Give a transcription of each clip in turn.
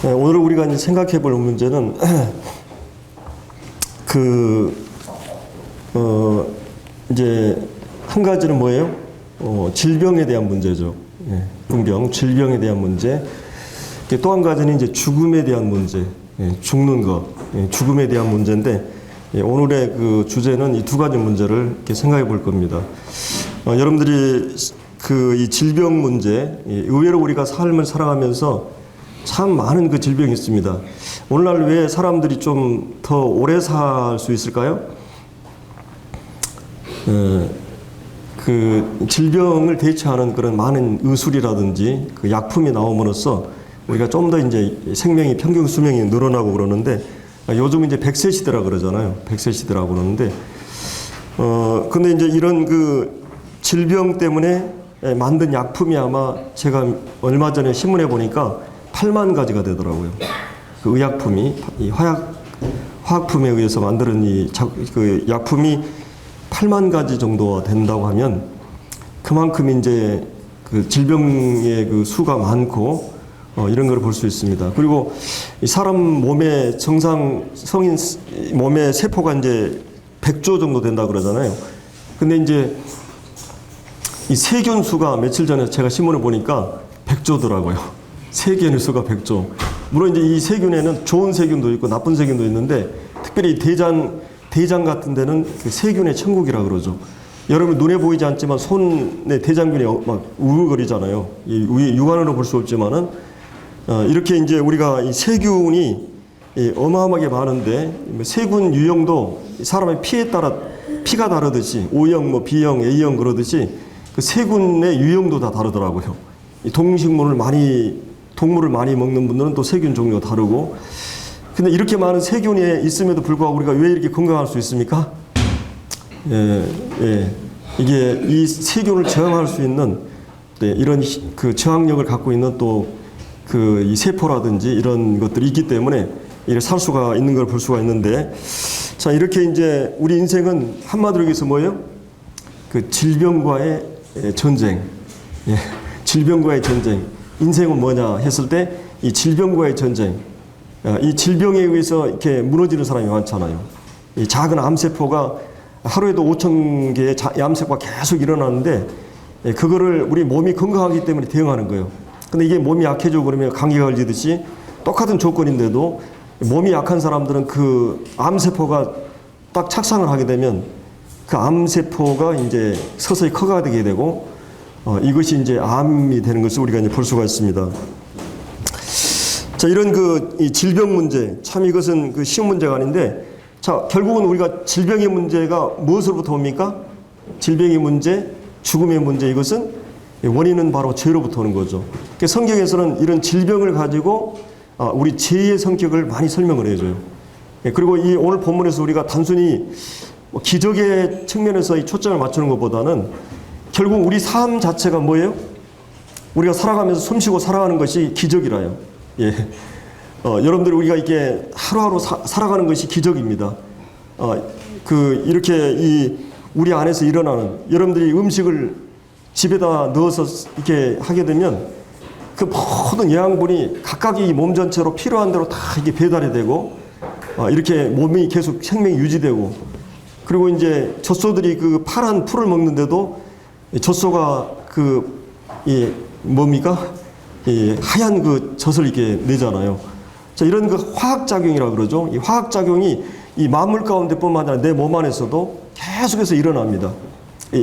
오늘 우리가 이제 생각해 볼 문제는 이제 한 가지는 뭐예요? 질병에 대한 문제죠. 문병, 질병에 대한 문제. 또 한 가지는 이제 죽음에 대한 문제, 죽는 것, 죽음에 대한 문제인데, 오늘의 그 주제는 이 두 가지 문제를 이렇게 생각해 볼 겁니다. 여러분들이 이 질병 문제, 의외로 우리가 삶을 살아가면서 참 많은 그 질병이 있습니다. 오늘날 왜 사람들이 좀 더 오래 살 수 있을까요? 그 질병을 대처하는 그런 많은 의술이라든지 그 약품이 나옴으로써 우리가 좀 더 이제 생명이 평균 수명이 늘어나고 그러는데, 요즘 이제 100세 시대라 그러잖아요. 100세 시대라고 그러는데, 근데 이제 이런 그 질병 때문에 만든 약품이 아마 제가 얼마 전에 신문에 보니까 8만 가지가 되더라고요. 그 의약품이, 이 화학품에 의해서 만드는 그 약품이 8만 가지 정도 된다고 하면 그만큼 이제 그 질병의 그 수가 많고, 이런 걸 볼 수 있습니다. 그리고 이 사람 몸의 성인 몸의 세포가 이제 100조 정도 된다 그러잖아요. 근데 이제 이 세균 수가 며칠 전에 제가 신문을 보니까 100조더라고요. 세균의 수가 100조. 물론 이제 이 세균에는 좋은 세균도 있고 나쁜 세균도 있는데, 특별히 대장 같은 데는 그 세균의 천국이라 그러죠. 여러분 눈에 보이지 않지만 손에 대장균이 막 우글거리잖아요. 이 육안으로 볼 수 없지만은, 이렇게 이제 우리가 이 세균이 어마어마하게 많은데, 세균 유형도 사람의 피에 따라 피가 다르듯이 O형, 뭐 B형, A형 그러듯이 그 세균의 유형도 다 다르더라고요. 이 동물을 많이 먹는 분들은 또 세균 종류가 다르고. 근데 이렇게 많은 세균이 있음에도 불구하고 우리가 왜 이렇게 건강할 수 있습니까? 이게 이 세균을 저항할 수 있는, 이런 그 저항력을 갖고 있는 또 이 세포라든지 이런 것들이 있기 때문에 이렇게 살 수가 있는 걸 볼 수가 있는데, 자, 이렇게 이제 우리 인생은 한마디로 얘기해서 뭐예요? 그 질병과의 전쟁. 질병과의 전쟁. 인생은 뭐냐 했을 때 이 질병과의 전쟁. 이 질병에 의해서 이렇게 무너지는 사람이 많잖아요. 이 작은 암세포가 하루에도 5천 개의 암세포가 계속 일어나는데, 그거를 우리 몸이 건강하기 때문에 대응하는 거예요. 근데 이게 몸이 약해지고 그러면 감기가 걸리듯이 똑같은 조건인데도 몸이 약한 사람들은 그 암세포가 딱 착상을 하게 되면 그 암세포가 이제 서서히 커가게 되고, 이것이 이제 암이 되는 것을 우리가 이제 볼 수가 있습니다. 자, 이런 이 질병 문제, 참 이것은 그 쉬운 문제가 아닌데, 자, 결국은 우리가 질병의 문제가 무엇으로부터 옵니까? 질병의 문제, 죽음의 문제, 이것은 원인은 바로 죄로부터 오는 거죠. 그러니까 성경에서는 이런 질병을 가지고 우리 죄의 성격을 많이 설명을 해줘요. 그리고 이 오늘 본문에서 우리가 단순히 기적의 측면에서 이 초점을 맞추는 것보다는 결국 우리 삶 자체가 뭐예요? 우리가 살아가면서 숨쉬고 살아가는 것이 기적이라요. 여러분들 우리가 이게 하루하루 살아가는 것이 기적입니다. 이렇게 우리 안에서 일어나는, 여러분들이 음식을 집에다 넣어서 이렇게 하게 되면 그 모든 영양분이 각각이 몸 전체로 필요한 대로 다 이게 배달이 되고, 이렇게 몸이 계속 생명이 유지되고, 그리고 이제 젖소들이 그 파란 풀을 먹는데도 젖소가 하얀 그 젖을 이렇게 내잖아요. 자, 이런 그 화학작용이라 그러죠. 이 화학작용이 이 만물 가운데뿐만 아니라 내 몸 안에서도 계속해서 일어납니다.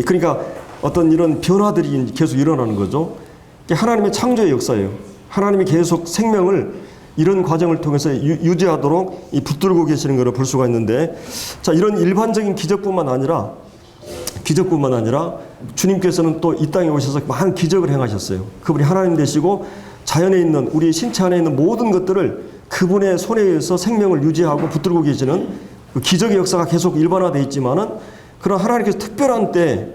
그러니까 어떤 이런 변화들이 계속 일어나는 거죠. 하나님의 창조의 역사예요. 하나님이 계속 생명을 이런 과정을 통해서 유지하도록 붙들고 계시는 것을 볼 수가 있는데, 자, 이런 일반적인 기적뿐만 아니라 주님께서는 또 이 땅에 오셔서 많은 기적을 행하셨어요. 그분이 하나님 되시고 자연에 있는, 우리 신체 안에 있는 모든 것들을 그분의 손에 의해서 생명을 유지하고 붙들고 계시는 그 기적의 역사가 계속 일반화되어 있지만은, 그런 하나님께서 특별한 때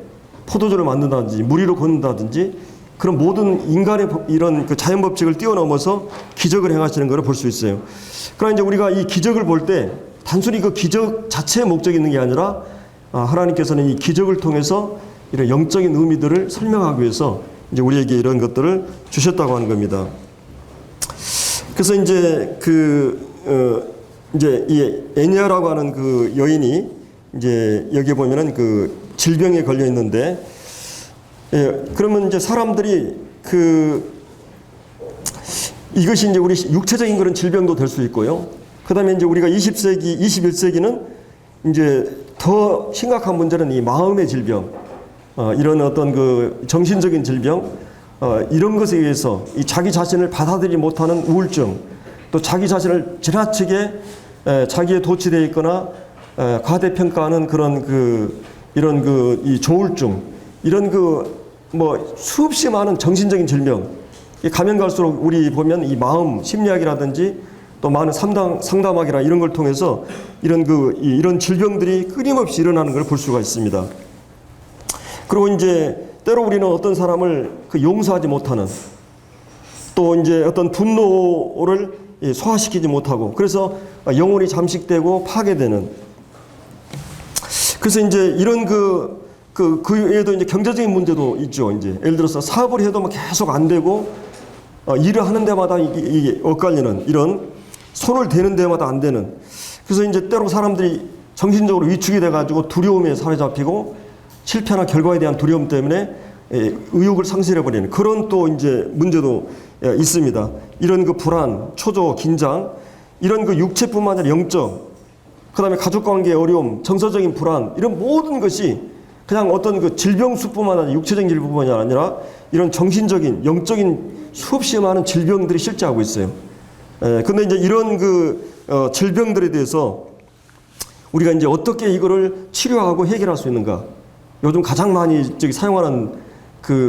포도주를 만든다든지 물 위로 걷는다든지 그런 모든 인간의 이런 그 자연 법칙을 뛰어넘어서 기적을 행하시는 것을 볼 수 있어요. 그러나 이제 우리가 이 기적을 볼 때 단순히 그 기적 자체의 목적이 있는 게 아니라, 하나님께서는 이 기적을 통해서 이런 영적인 의미들을 설명하기 위해서 이제 우리에게 이런 것들을 주셨다고 하는 겁니다. 그래서 이제 이제 이 애니아라고 하는 그 여인이 이제 여기 보면은 그 질병에 걸려 있는데, 그러면 이제 사람들이 이것이 이제 우리 육체적인 그런 질병도 될 수 있고요. 그 다음에 이제 우리가 20세기, 21세기는 이제 더 심각한 문제는 이 마음의 질병, 이런 어떤 그 정신적인 질병, 이런 것에 의해서 이 자기 자신을 받아들이지 못하는 우울증, 또 자기 자신을 지나치게 자기에 도취되어 있거나 과대평가하는 그런 이런 이 조울증, 이런 뭐 수없이 많은 정신적인 질병, 가면 갈수록 우리 보면 이 마음 심리학이라든지 또 많은 상담학이나 이런 걸 통해서 이런 질병들이 끊임없이 일어나는 걸 볼 수가 있습니다. 그리고 이제 때로 우리는 어떤 사람을 용서하지 못하는, 또 이제 어떤 분노를 소화시키지 못하고, 그래서 영혼이 잠식되고 파괴되는. 그래서 이제 이런 그 외에도 이제 경제적인 문제도 있죠. 이제 예를 들어서 사업을 해도 뭐 계속 안 되고, 일을 하는 데마다 이게 엇갈리는, 이런 손을 대는 데마다 안 되는. 그래서 이제 때로 사람들이 정신적으로 위축이 돼가지고 두려움에 사로잡히고, 실패나 결과에 대한 두려움 때문에 의욕을 상실해버리는 그런 또 이제 문제도 있습니다. 이런 불안, 초조, 긴장, 이런 육체뿐만 아니라 영적, 그 다음에 가족관계의 어려움, 정서적인 불안, 이런 모든 것이 그냥 어떤 질병수뿐만 아니라 육체적인 질병뿐만이 아니라 이런 정신적인, 영적인 수없이 많은 질병들이 실제하고 있어요. 근데 이제 이런 질병들에 대해서 우리가 이제 어떻게 이거를 치료하고 해결할 수 있는가? 요즘 가장 많이 사용하는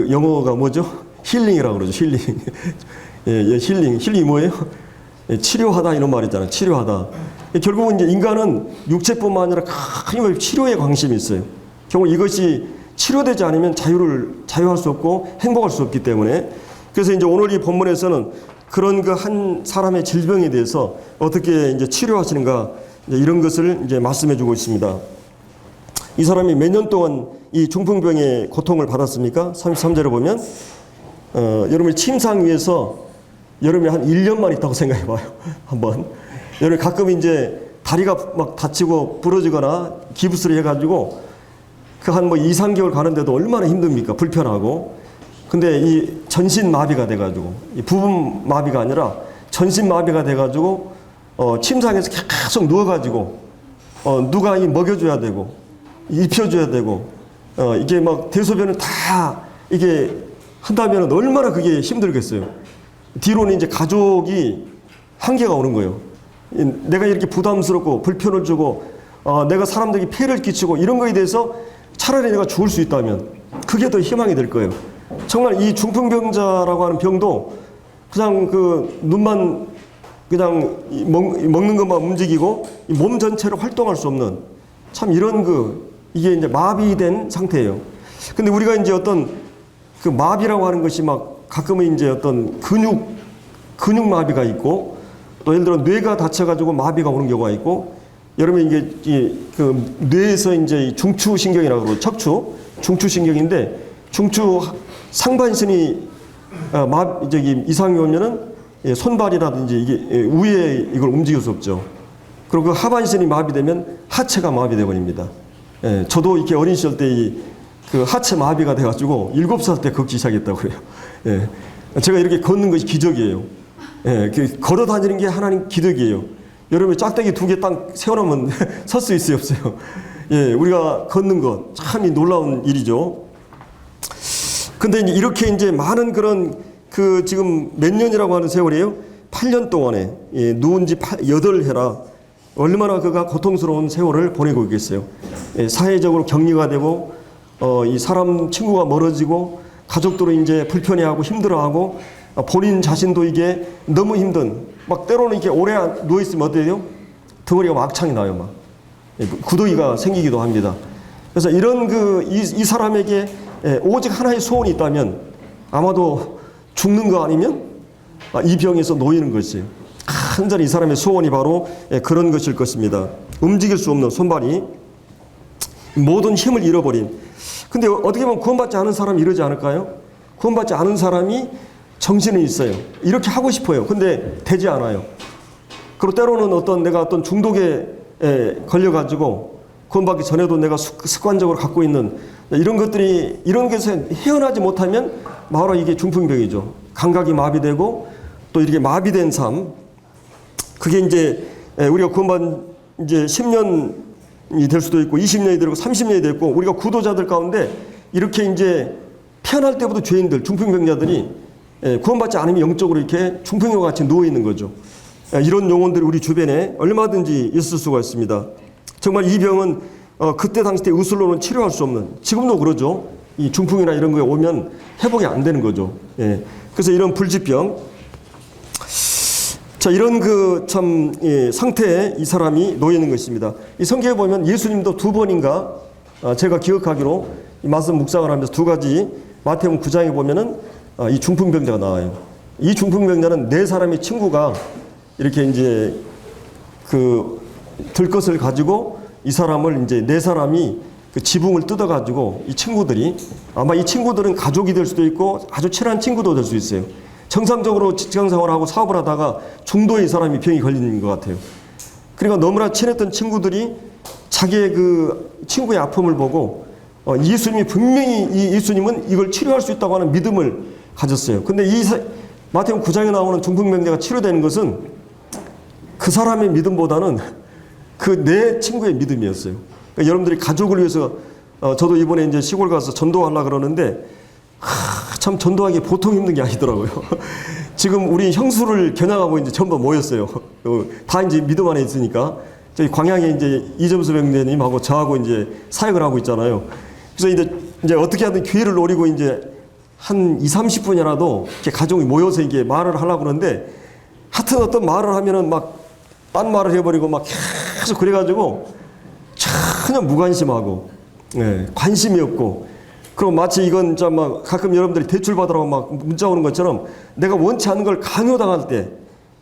영어가 뭐죠? 힐링이라고 그러죠. 힐링. 힐링이 뭐예요? 치료하다 이런 말 있잖아요. 치료하다. 결국은 이제 인간은 육체뿐만 아니라 끊임없이 치료에 관심이 있어요. 결국 이것이 치료되지 않으면 자유할 수 없고 행복할 수 없기 때문에. 그래서 이제 오늘 이 본문에서는 그런 한 사람의 질병에 대해서 어떻게 이제 치료하시는가, 이제 이런 것을 이제 말씀해 주고 있습니다. 이 사람이 몇 년 동안 이 중풍병의 고통을 받았습니까? 33절에 보면, 여러분이 침상 위에서 여름에 한 1년만 있다고 생각해 봐요. 한번. 여러분 가끔 이제 다리가 막 다치고 부러지거나 기부스를 해가지고 한 2, 3개월 가는데도 얼마나 힘듭니까? 불편하고. 근데 이 전신 마비가 돼가지고, 이 부분 마비가 아니라 전신 마비가 돼가지고, 침상에서 계속 누워가지고, 누가 먹여줘야 되고, 입혀줘야 되고, 이게 막 대소변을 다 이게 한다면 얼마나 그게 힘들겠어요. 뒤로는 이제 가족이 한계가 오는 거예요. 내가 이렇게 부담스럽고 불편을 주고, 내가 사람들에게 폐를 끼치고 이런 거에 대해서 차라리 내가 죽을 수 있다면 그게 더 희망이 될 거예요. 정말 이 중풍병자라고 하는 병도 그냥 눈만 그냥 먹는 것만 움직이고 몸 전체로 활동할 수 없는, 참 이런 이게 이제 마비된 상태예요. 근데 우리가 이제 어떤 마비라고 하는 것이 막 가끔은 이제 어떤 근육 마비가 있고, 또 예를 들어 뇌가 다쳐가지고 마비가 오는 경우가 있고, 여러분 이게 뇌에서 이제 중추신경이라고 그러고 중추신경인데, 중추 상반신이 이상이 오면은 손발이라든지 이게 위에 이걸 움직일 수 없죠. 그리고 하반신이 마비되면 하체가 마비돼 버립니다. 저도 이렇게 어린 시절 때 하체 마비가 돼가지고 7살 때 걷기 시작했다고 그래요. 제가 이렇게 걷는 것이 기적이에요. 걸어 다니는 게 하나님 기적이에요. 여러분 짝대기 2개 딱 세워놓으면 설 수 있어요, 없어요? 우리가 걷는 것 참 놀라운 일이죠. 근데 이렇게 이제 많은 그런 지금 몇 년이라고 하는 세월이에요? 8년 동안에 누운 지 8해라. 얼마나 그가 고통스러운 세월을 보내고 있겠어요. 사회적으로 격리가 되고, 이 사람 친구가 멀어지고, 가족들은 이제 불편해하고 힘들어하고, 본인 자신도 이게 너무 힘든, 막 때로는 이렇게 오래 누워있으면 어때요? 덩어리가 막 악창이 나요, 막. 구더기가 생기기도 합니다. 그래서 이런 이 사람에게 오직 하나의 소원이 있다면 아마도 죽는 거 아니면 이 병에서 놓이는 것이에요. 한전히 이 사람의 소원이 바로 그런 것일 것입니다. 움직일 수 없는 손발이 모든 힘을 잃어버린. 근데 어떻게 보면 구원받지 않은 사람이 이러지 않을까요? 구원받지 않은 사람이 정신은 있어요. 이렇게 하고 싶어요. 근데 되지 않아요. 그리고 때로는 내가 어떤 중독에 걸려가지고 구원받기 전에도 내가 습관적으로 갖고 있는 이런 것에서 헤어나지 못하면 바로 이게 중풍병이죠. 감각이 마비되고 또 이렇게 마비된 삶. 그게 이제 우리가 구원받은 이제 10년이 될 수도 있고 20년이 되고 30년이 됐고 우리가 구도자들 가운데 이렇게 이제 태어날 때부터 죄인들, 중풍병자들이 구원받지 않으면 영적으로 이렇게 중풍병과 같이 누워 있는 거죠. 이런 영혼들이 우리 주변에 얼마든지 있을 수가 있습니다. 정말 이 병은 그때 당시 때 의술로는 치료할 수 없는, 지금도 그러죠. 이 중풍이나 이런 거에 오면 회복이 안 되는 거죠. 그래서 이런 불치병, 자, 이런 상태에 이 사람이 놓여 있는 것입니다. 이 성경에 보면 예수님도 2번인가 제가 기억하기로 이 말씀 묵상을 하면서 2가지 마태복음 9장에 보면은 이 중풍병자가 나와요. 이 중풍병자는 4사람의 친구가 이렇게 이제 들것을 가지고 이 사람을 이제 4사람이 그 지붕을 뜯어가지고 이 친구들이 아마 이 친구들은 가족이 될 수도 있고 아주 친한 친구도 될 수 있어요. 정상적으로 직장생활하고 사업을 하다가 중도의 사람이 병이 걸리는 것 같아요. 그러니까 너무나 친했던 친구들이 자기의 그 친구의 아픔을 보고 예수님이 분명히 이 예수님은 이걸 치료할 수 있다고 하는 믿음을 가졌어요. 근데 이 마태복음 9장에 나오는 중풍병자가 치료되는 것은 그 사람의 믿음보다는 그 내 친구의 믿음이었어요. 그러니까 여러분들이 가족을 위해서 저도 이번에 이제 시골 가서 전도하려고 그러는데 참 전도하기 보통 힘든 게 아니더라고요. 지금 우리 형수를 겨냥하고 이제 전부 모였어요. 다 이제 믿음 안에 있으니까 저희 광양에 이제 이점수 병대님하고 저하고 이제 사역을 하고 있잖아요. 그래서 이제 어떻게 하든 기회를 노리고 이제 한 20-30분이라도 이렇게 가족이 모여서 이게 말을 하려고 그러는데 하여튼 어떤 말을 하면은 막 딴 말을 해버리고 막 계속 그래가지고 전혀 무관심하고 관심이 없고 그리고 마치 이건 막 가끔 여러분들이 대출받으라고 막 문자 오는 것처럼 내가 원치 않는 걸 강요당할 때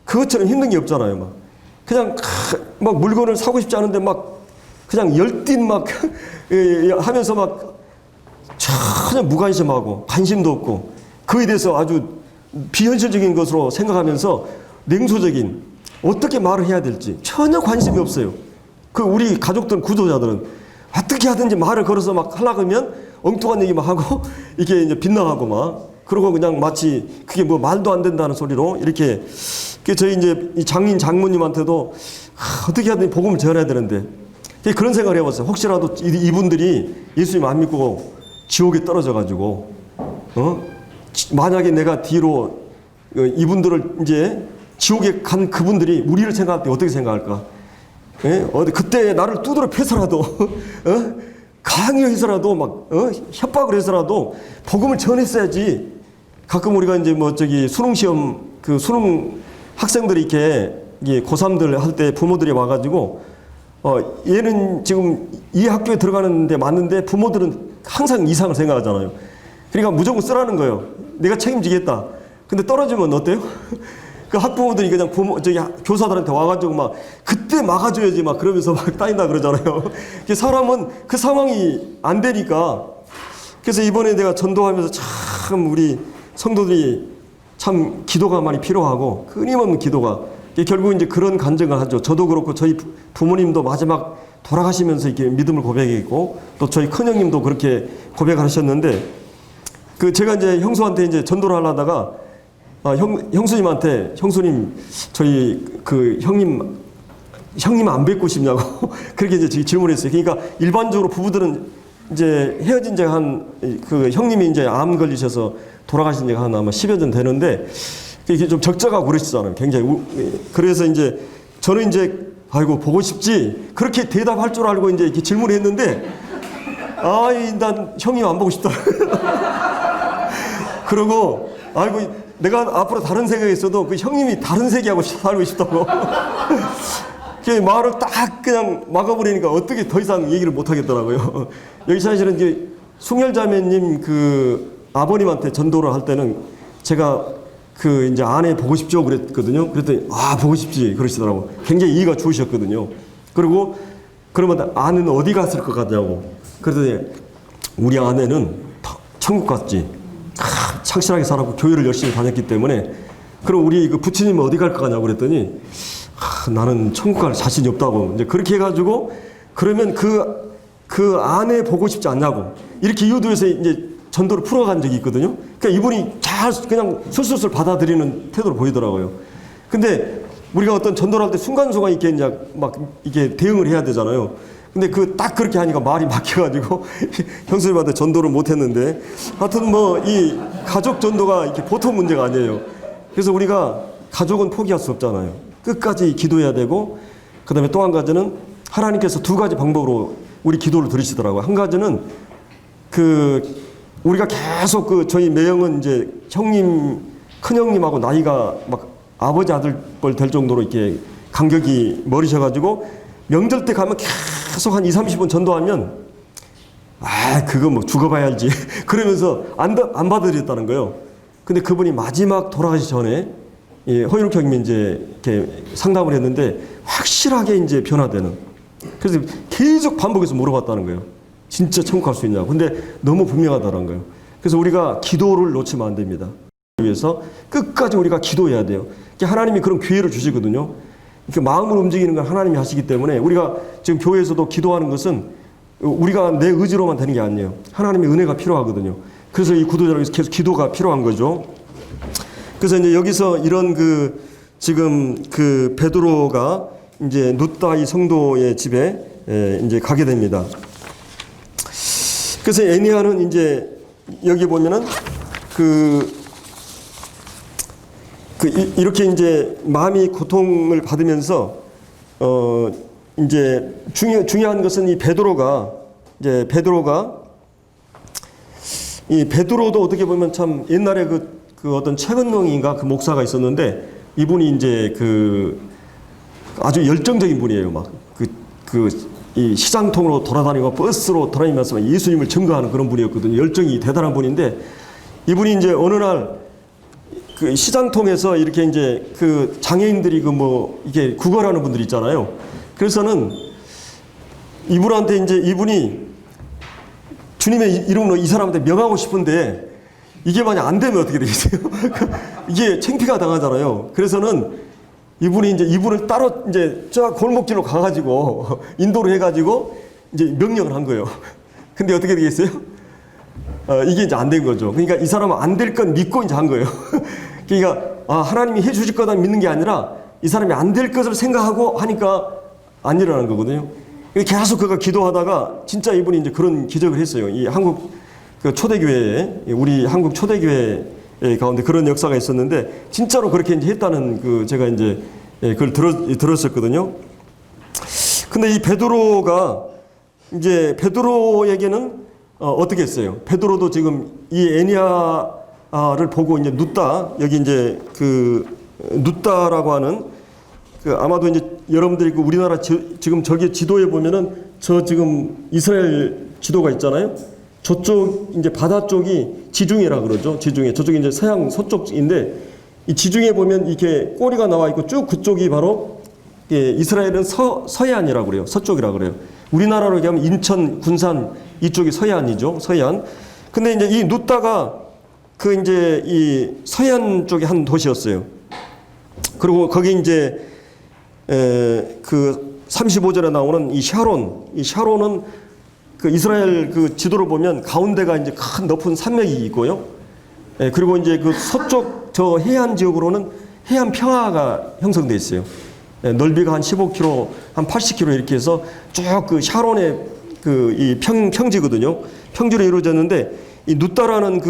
그것처럼 힘든 게 없잖아요. 막 그냥 막 물건을 사고 싶지 않은데 막 그냥 열띤 막 하면서 막 전혀 무관심하고 관심도 없고 그에 대해서 아주 비현실적인 것으로 생각하면서 냉소적인 어떻게 말을 해야 될지 전혀 관심이 없어요. 우리 가족들은 구조자들은 어떻게 하든지 말을 걸어서 막 하려고 하면 엉뚱한 얘기만 하고 이게 이제 빗나가고 막 그러고 그냥 마치 그게 뭐 말도 안 된다는 소리로 이렇게 저희 이제 이 장모님한테도 어떻게 하든지 복음을 전해야 되는데 그런 생각을 해봤어요. 혹시라도 이분들이 예수님 안 믿고 지옥에 떨어져 가지고 만약에 내가 뒤로 이분들을 이제 지옥에 간 그분들이 우리를 생각할 때 어떻게 생각할까? 그때 나를 두드려 패서라도 강요해서라도 막 협박을 해서라도 복음을 전했어야지. 가끔 우리가 이제 수능 시험 수능 학생들이 이렇게 고3들 할 때 부모들이 와가지고 얘는 지금 이 학교에 들어가는데 맞는데 부모들은 항상 이상을 생각하잖아요. 그러니까 무조건 쓰라는 거예요. 내가 책임지겠다. 근데 떨어지면 어때요? 그 학부모들이 그냥 교사들한테 와가지고 막 그때 막아줘야지 막 그러면서 막 따인다 그러잖아요. 사람은 그 상황이 안 되니까. 그래서 이번에 내가 전도하면서 참 우리 성도들이 참 기도가 많이 필요하고 끊임없는 기도가 결국 이제 그런 간증을 하죠. 저도 그렇고 저희 부모님도 마지막 돌아가시면서 이렇게 믿음을 고백했고 또 저희 큰형님도 그렇게 고백을 하셨는데 제가 이제 형수한테 이제 전도를 하려다가 형수님한테 형수님 저희 형님 안 뵙고 싶냐고 그렇게 이제 질문했어요. 그러니까 일반적으로 부부들은 이제 헤어진 지가 형님이 이제 암 걸리셔서 돌아가신 지가 한 아마 10여 년 되는데 이게 좀 적적하고 그러시잖아요. 굉장히 그래서 이제 저는 이제 아이고 보고 싶지 그렇게 대답할 줄 알고 이제 이렇게 질문했는데 난 형님 안 보고 싶다. 그러고 아이고 내가 앞으로 다른 세계에 있어도 그 형님이 다른 세계하고 살고 싶다고. 말을 딱 그냥 막아버리니까 어떻게 더 이상 얘기를 못 하겠더라고요. 여기 사실은 이제 숭열자매님 아버님한테 전도를 할 때는 제가 이제 아내 보고 싶죠 그랬거든요. 그랬더니 보고 싶지 그러시더라고. 굉장히 이해가 좋으셨거든요. 그리고 그러면 아내는 어디 갔을 것 같냐고. 그랬더니 우리 아내는 천국 갔지. 창실하게 살았고 교회를 열심히 다녔기 때문에 그럼 우리 그 부처님은 어디 갈 거냐고 그랬더니 나는 천국 갈 자신이 없다고 이제 그렇게 해가지고 그러면 그 안에 보고 싶지 않냐고 이렇게 이유도에서 이제 전도를 풀어간 적이 있거든요. 그러니까 이분이 잘 그냥 술술술 받아들이는 태도를 보이더라고요. 근데 우리가 어떤 전도를 할 때 순간순간 이렇게 이제 막 이게 대응을 해야 되잖아요. 근데 딱 그렇게 하니까 말이 막혀가지고 형수님한테 전도를 못했는데 하여튼 뭐 이 가족 전도가 이렇게 보통 문제가 아니에요. 그래서 우리가 가족은 포기할 수 없잖아요. 끝까지 기도해야 되고 그다음에 또 한 가지는 하나님께서 두 가지 방법으로 우리 기도를 들으시더라고요. 한 가지는 우리가 계속 저희 매형은 이제 큰형님하고 나이가 막 아버지 아들뻘 될 정도로 이렇게 간격이 멀으셔가지고 명절 때 가면 계속 한 20-30분 전도하면 그거 뭐 죽어봐야 알지 그러면서 안 받아들였다는 거예요. 근데 그분이 마지막 돌아가시 전에 허윤욱 형님이 이제 이렇게 상담을 했는데 확실하게 이제 변화되는. 그래서 계속 반복해서 물어봤다는 거예요. 진짜 천국 갈 수 있냐고. 근데 너무 분명하다는 거예요. 그래서 우리가 기도를 놓치면 안 됩니다. 위해서 끝까지 우리가 기도해야 돼요. 하나님이 그런 기회를 주시거든요. 이렇게 마음을 움직이는 건 하나님이 하시기 때문에 우리가 지금 교회에서도 기도하는 것은 우리가 내 의지로만 되는 게 아니에요. 하나님의 은혜가 필요하거든요. 그래서 이 구도자를 계속 기도가 필요한 거죠. 그래서 이제 여기서 이런 지금 베드로가 이제 눕다 이 성도의 집에 이제 가게 됩니다. 그래서 애니아는 이제 여기 보면은 이렇게 이제 마음이 고통을 받으면서 이제 중요한 것은 이 베드로가 이 베드로도 어떻게 보면 참 옛날에 그 어떤 최근명인가 그 목사가 있었는데 이분이 이제 아주 열정적인 분이에요. 막 이 시장통으로 돌아다니고 버스로 돌아다니면서 예수님을 증거하는 그런 분이었거든요. 열정이 대단한 분인데 이분이 이제 어느 날 시장통에서 이렇게 이제 장애인들이 이게 구걸하는 분들 있잖아요. 그래서는 이분한테 이제 이분이 주님의 이름으로 이 사람한테 명하고 싶은데 이게 만약 안 되면 어떻게 되겠어요? 이게 창피가 당하잖아요. 그래서는 이분이 이제 이분을 따로 이제 저 골목길로 가가지고 인도를 해가지고 이제 명령을 한 거예요. 근데 어떻게 되겠어요? 이게 이제 안 된 거죠. 그러니까 이 사람은 안 될 건 믿고 이제 한 거예요. 그러니까 하나님이 해주실 거다 믿는 게 아니라 이 사람이 안 될 것을 생각하고 하니까 안 일어나는 거거든요. 계속 그가 기도하다가 진짜 이분이 이제 그런 기적을 했어요. 이 한국 초대교회에 우리 한국 초대교회 가운데 그런 역사가 있었는데 진짜로 그렇게 이제 했다는 제가 이제 그걸 들었었거든요. 근데 이 베드로에게는 어떻게 했어요? 베드로도 지금 이 애니아를 보고 이제 눕다 여기 이제 눕다라고 하는 아마도 이제 여러분들이 우리나라 지금 저기 지도에 보면은 저 지금 이스라엘 지도가 있잖아요. 저쪽 이제 바다 쪽이 지중해라 그러죠. 지중해. 저쪽이 이제 서쪽인데 이 지중해 보면 이렇게 꼬리가 나와 있고 쭉 그쪽이 바로 이스라엘은 서해안이라고 그래요. 서쪽이라고 그래요. 우리나라로 얘기하면 인천, 군산 이쪽이 서해안이죠. 서해안. 근데 이제 이 눕다가 이제 이 서해안 쪽의 한 도시였어요. 그리고 거기 이제 35절에 나오는 이 샤론은 이스라엘 지도를 보면 가운데가 이제 큰 높은 산맥이 있고요. 그리고 이제 서쪽 저 해안 지역으로는 해안 평화가 형성되어 있어요. 넓이가 한 15km, 한 80km 이렇게 해서 쭉 샤론의 이 평지거든요. 평지로 이루어졌는데 이 눕다라는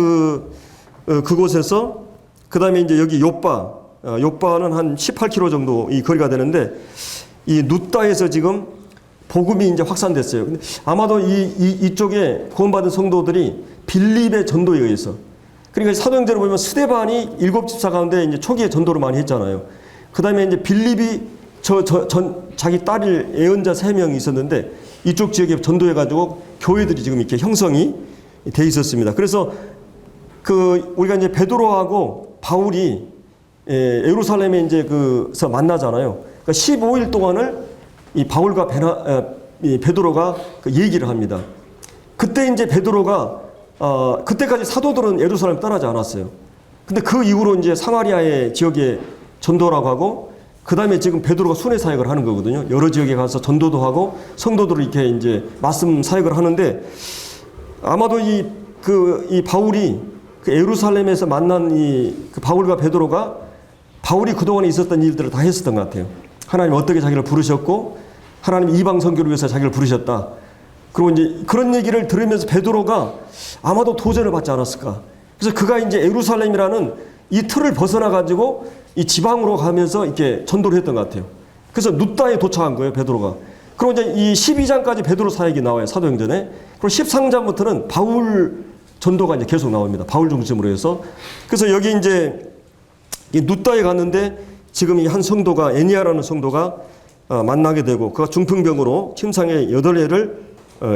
그곳에서 그다음에 이제 여기 요빠는 한 18km 정도 이 거리가 되는데 이 눕다에서 지금 복음이 이제 확산됐어요. 근데 아마도 이쪽에 구원받은 성도들이 빌립의 전도에 의해서. 그러니까 사도행전을 보면 스데반이 7집사 가운데 이제 초기에 전도를 많이 했잖아요. 그 다음에 이제 빌립이 자기 딸이 예언자 3명이 있었는데 이쪽 지역에 전도해가지고 교회들이 지금 이렇게 형성이 돼 있었습니다. 그래서 우리가 이제 베드로하고 바울이 예루살렘에 이제 만나잖아요. 그러니까 15일 동안을 이 바울과 베드로가 얘기를 합니다. 그때 이제 베드로가 그때까지 사도들은 예루살렘 떠나지 않았어요. 근데 그 이후로 이제 사마리아의 지역에 전도라고 하고, 그 다음에 지금 베드로가 순회 사역을 하는 거거든요. 여러 지역에 가서 전도도 하고 성도들을 이렇게 이제 말씀 사역을 하는데, 아마도 이 바울이 그 예루살렘에서 만난 그 바울과 베드로가 바울이 그동안에 있었던 일들을 다 했었던 것 같아요. 하나님 어떻게 자기를 부르셨고, 하나님 이방 선교를 위해서 자기를 부르셨다. 그리고 이제 그런 얘기를 들으면서 베드로가 아마도 도전을 받지 않았을까. 그래서 그가 이제 예루살렘이라는 이 틀을 벗어나가지고 이 지방으로 가면서 이렇게 전도를 했던 것 같아요. 그래서 룻다에 도착한 거예요, 베드로가. 그리고 이제 이 12장까지 베드로 사역이 나와요, 사도행전에. 그리고 13장부터는 바울 전도가 이제 계속 나옵니다. 바울 중심으로 해서. 그래서 여기 이제 이 룻다에 갔는데 지금 이 한 성도가, 애니아라는 성도가 만나게 되고, 그가 중풍병으로 침상에 8해를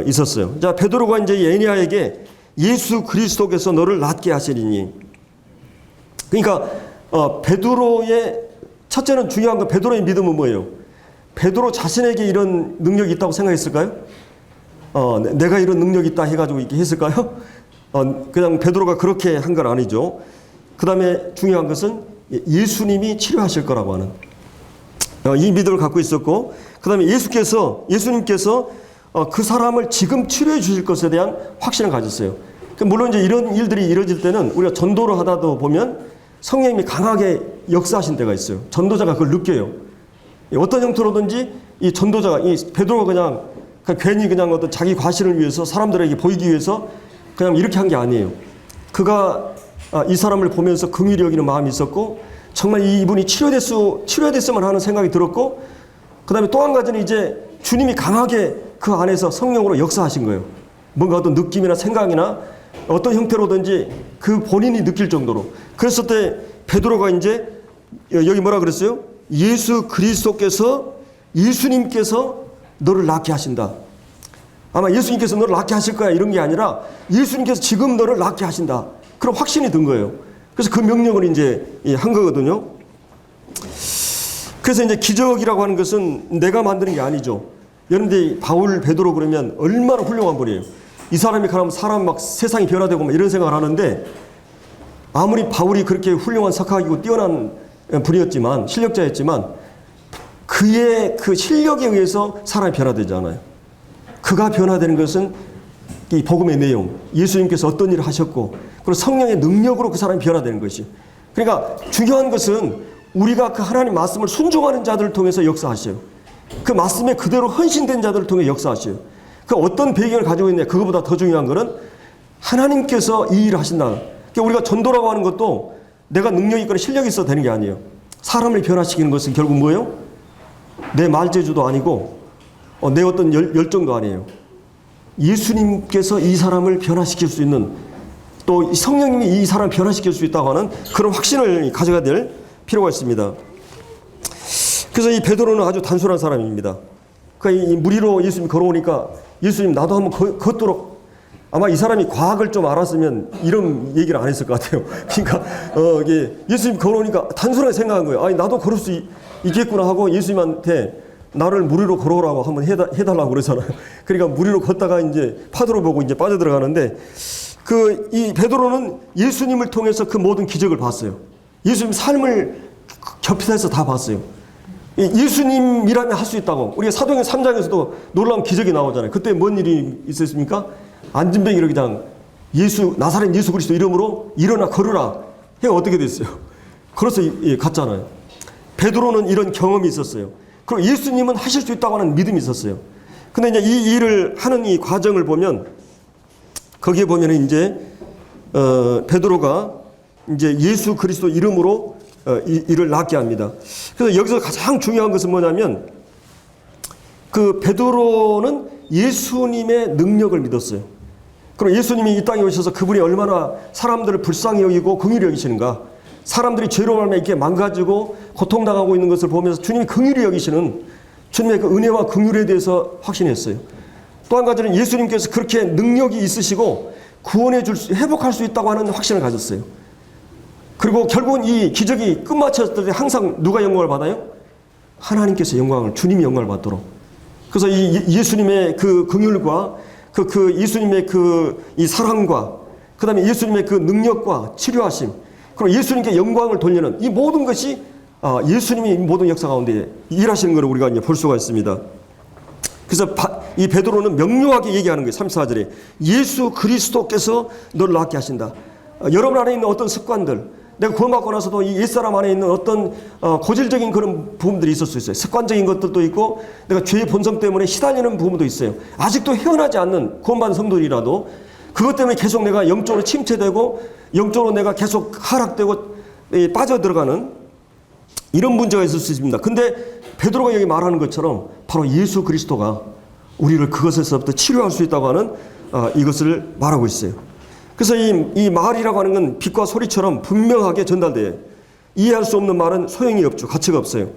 있었어요. 자, 베드로가 이제 이 애니아에게 예수 그리스도께서 너를 낫게 하시리니. 그러니까 베드로의 첫째는 중요한 건, 베드로의 믿음은 뭐예요? 베드로 자신에게 이런 능력이 있다고 생각했을까요? 내가 이런 능력이 있다 해가지고 이렇게 했을까요? 그냥 베드로가 그렇게 한 건 아니죠. 그 다음에 중요한 것은 예수님이 치료하실 거라고 하는 이 믿음을 갖고 있었고, 그 다음에 예수님께서 그 사람을 지금 치료해 주실 것에 대한 확신을 가졌어요. 물론 이제 이런 일들이 이루어질 때는 우리가 전도를 하다도 보면 성령님이 강하게 역사하신 때가 있어요. 전도자가 그걸 느껴요. 어떤 형태로든지 이 전도자가, 이 베드로가 그냥 괜히 그냥 어떤 자기 과실을 위해서 사람들에게 보이기 위해서 그냥 이렇게 한 게 아니에요. 그가 이 사람을 보면서 긍휼히 여기는 마음이 있었고, 정말 이분이 치료됐으면 하는 생각이 들었고, 그 다음에 또 한 가지는 이제 주님이 강하게 그 안에서 성령으로 역사하신 거예요. 뭔가 어떤 느낌이나 생각이나 어떤 형태로든지 그 본인이 느낄 정도로. 그랬을 때 베드로가 이제 여기 뭐라 그랬어요? 예수 그리스도께서, 예수님께서 너를 낫게 하신다. 아마 예수님께서 너를 낫게 하실 거야 이런 게 아니라 예수님께서 지금 너를 낫게 하신다. 그런 확신이 든 거예요. 그래서 그 명령을 이제 한 거거든요. 그래서 이제 기적이라고 하는 것은 내가 만드는 게 아니죠. 여러분들 바울, 베드로 그러면 얼마나 훌륭한 분이에요. 이 사람이 가면 사람 막 세상이 변화되고 막 이런 생각을 하는데, 아무리 바울이 그렇게 훌륭한 석학이고 뛰어난 분이었지만, 실력자였지만 그의 그 실력에 의해서 사람이 변화되지 않아요. 그가 변화되는 것은 이 복음의 내용, 예수님께서 어떤 일을 하셨고, 그리고 성령의 능력으로 그 사람이 변화되는 것이. 그러니까 중요한 것은 우리가 그 하나님 말씀을 순종하는 자들을 통해서 역사하셔요. 그 말씀에 그대로 헌신된 자들을 통해 역사하셔요. 그 어떤 배경을 가지고 있냐, 그거보다 더 중요한 것은 하나님께서 이 일을 하신다. 그러니까 우리가 전도라고 하는 것도 내가 능력이 있거나 실력이 있어도 되는 게 아니에요. 사람을 변화시키는 것은 결국 뭐예요? 내 말재주도 아니고 내 어떤 열정도 아니에요. 예수님께서 이 사람을 변화시킬 수 있는, 또 성령님이 이 사람을 변화시킬 수 있다고 하는 그런 확신을 가져야 될 필요가 있습니다. 그래서 이 베드로는 아주 단순한 사람입니다. 그러니까 이 무리로 예수님이 걸어오니까, 예수님 나도 한번 걷도록, 아마 이 사람이 과학을 좀 알았으면 이런 얘기를 안 했을 것 같아요. 그러니까 이게 예수님 걸어오니까 단순하게 생각한 거예요. 아니 나도 걸을 수 있겠구나 하고 예수님한테 나를 무리로 걸어오라고 한번 해달라고 그러잖아요. 그러니까 무리로 걷다가 이제 파도를 보고 이제 빠져들어가는데, 이 베드로는 예수님을 통해서 그 모든 기적을 봤어요. 예수님 삶을 겹해서 다 봤어요. 예수님이라면 할 수 있다고. 우리가 사도행전 3장에서도 놀라운 기적이 나오잖아요. 그때 뭔 일이 있었습니까? 안진뱅이를 그냥 나사렛 예수 그리스도 이름으로 일어나 걸으라 해 어떻게 됐어요? 걸어서 갔잖아요. 베드로는 이런 경험이 있었어요. 그리고 예수님은 하실 수 있다고 하는 믿음이 있었어요. 근데 이제 이 일을 하는 이 과정을 보면, 거기에 보면 이제 베드로가 이제 예수 그리스도 이름으로 이를 낫게 합니다. 그래서 여기서 가장 중요한 것은 뭐냐면, 그 베드로는 예수님의 능력을 믿었어요. 그리고 예수님이 이 땅에 오셔서 그분이 얼마나 사람들을 불쌍히 여기고 긍휼히 여기시는가, 사람들이 죄로 말미암아 이렇게 망가지고 고통당하고 있는 것을 보면서 주님이 긍휼히 여기시는 주님의 그 은혜와 긍휼에 대해서 확신했어요. 또 한 가지는 예수님께서 그렇게 능력이 있으시고 회복할 수 있다고 하는 확신을 가졌어요. 그리고 결국은 이 기적이 끝마쳤을 때 항상 누가 영광을 받아요? 하나님께서 주님이 영광을 받도록. 그래서 이 예수님의 그 긍휼과 그 예수님의 이 사랑과 그 다음에 예수님의 그 능력과 치료하심, 그리고 예수님께 영광을 돌리는 이 모든 것이 예수님이 모든 역사 가운데 일하시는 것을 우리가 이제 볼 수가 있습니다. 그래서 이 베드로는 명료하게 얘기하는 거예요. 34절에 예수 그리스도께서 너를 낫게 하신다. 여러분 안에 있는 어떤 습관들, 내가 구원받고 나서도 이 옛사람 안에 있는 어떤 고질적인 그런 부분들이 있을 수 있어요. 습관적인 것들도 있고 내가 죄의 본성 때문에 시달리는 부분도 있어요. 아직도 헤어나지 않는 구원받은 성도들이라도 그것 때문에 계속 내가 영적으로 침체되고 영적으로 내가 계속 하락되고 빠져들어가는 이런 문제가 있을 수 있습니다. 근데 베드로가 여기 말하는 것처럼 바로 예수 그리스도가 우리를 그것에서부터 치료할 수 있다고 하는 이것을 말하고 있어요. 그래서 이 말이라고 하는 건 빛과 소리처럼 분명하게 전달돼요. 이해할 수 없는 말은 소용이 없죠. 가치가 없어요.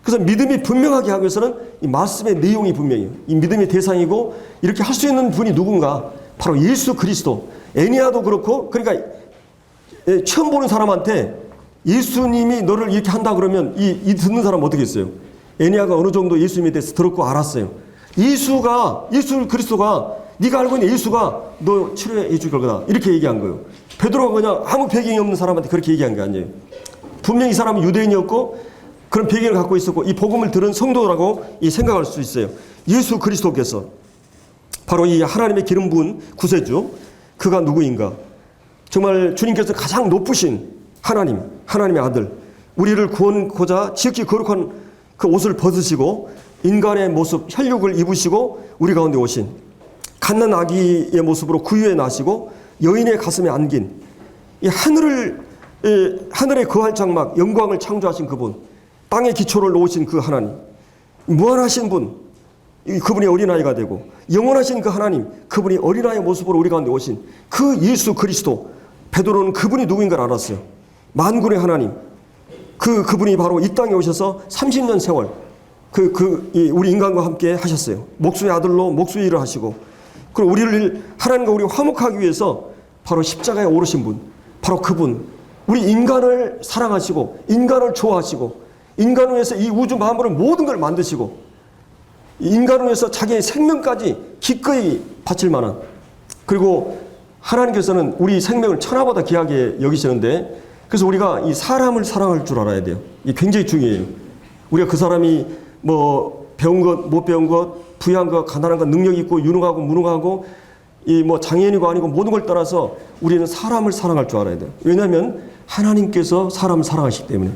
그래서 믿음이 분명하게 하기 위해서는 이 말씀의 내용이 분명해요. 이 믿음의 대상이고 이렇게 할 수 있는 분이 누군가? 바로 예수 그리스도. 애니아도 그렇고, 그러니까 처음 보는 사람한테 예수님이 너를 이렇게 한다 그러면 이 듣는 사람 어떻게 했어요? 애니아가 어느 정도 예수님에 대해서 들었고 알았어요. 예수 그리스도가 네가 알고 있는 예수가 너 치료해 줄 거다. 이렇게 얘기한 거예요. 베드로가 그냥 아무 배경이 없는 사람한테 그렇게 얘기한 게 아니에요. 분명히 이 사람은 유대인이었고 그런 배경을 갖고 있었고 이 복음을 들은 성도라고 생각할 수 있어요. 예수 그리스도께서 바로 이 하나님의 기름 부은 구세주, 그가 누구인가? 정말 주님께서 가장 높으신 하나님의 아들, 우리를 구원코자 지극히 거룩한 그 옷을 벗으시고 인간의 모습, 혈육을 입으시고 우리 가운데 오신 갓난 아기의 모습으로 구유에 나시고 여인의 가슴에 안긴 이 하늘에 거할 장막 영광을 창조하신 그분, 땅의 기초를 놓으신 그 하나님, 무한하신 분, 그분이 어린아이가 되고 영원하신 그 하나님, 그분이 어린아이의 모습으로 우리 가운데 오신 그 예수 그리스도. 베드로는 그분이 누구인 걸 알았어요. 만군의 하나님, 그분이 바로 이 땅에 오셔서 30년 세월 우리 인간과 함께 하셨어요. 목수의 아들로 목수의 일을 하시고, 그리고 우리를 하나님과 우리 화목하기 위해서 바로 십자가에 오르신 분, 바로 그분, 우리 인간을 사랑하시고 인간을 좋아하시고 인간을 위해서 이 우주 만물을 모든 걸 만드시고 인간을 위해서 자기의 생명까지 기꺼이 바칠 만한, 그리고 하나님께서는 우리 생명을 천하보다 귀하게 여기시는데, 그래서 우리가 이 사람을 사랑할 줄 알아야 돼요. 이게 굉장히 중요해요. 우리가 그 사람이 뭐 배운 것, 못 배운 것, 부유한 것, 가난한 것, 능력 있고 유능하고 무능하고 이 뭐 장애인이고 아니고 모든 걸 떠나서 우리는 사람을 사랑할 줄 알아야 돼요. 왜냐하면 하나님께서 사람을 사랑하시기 때문에.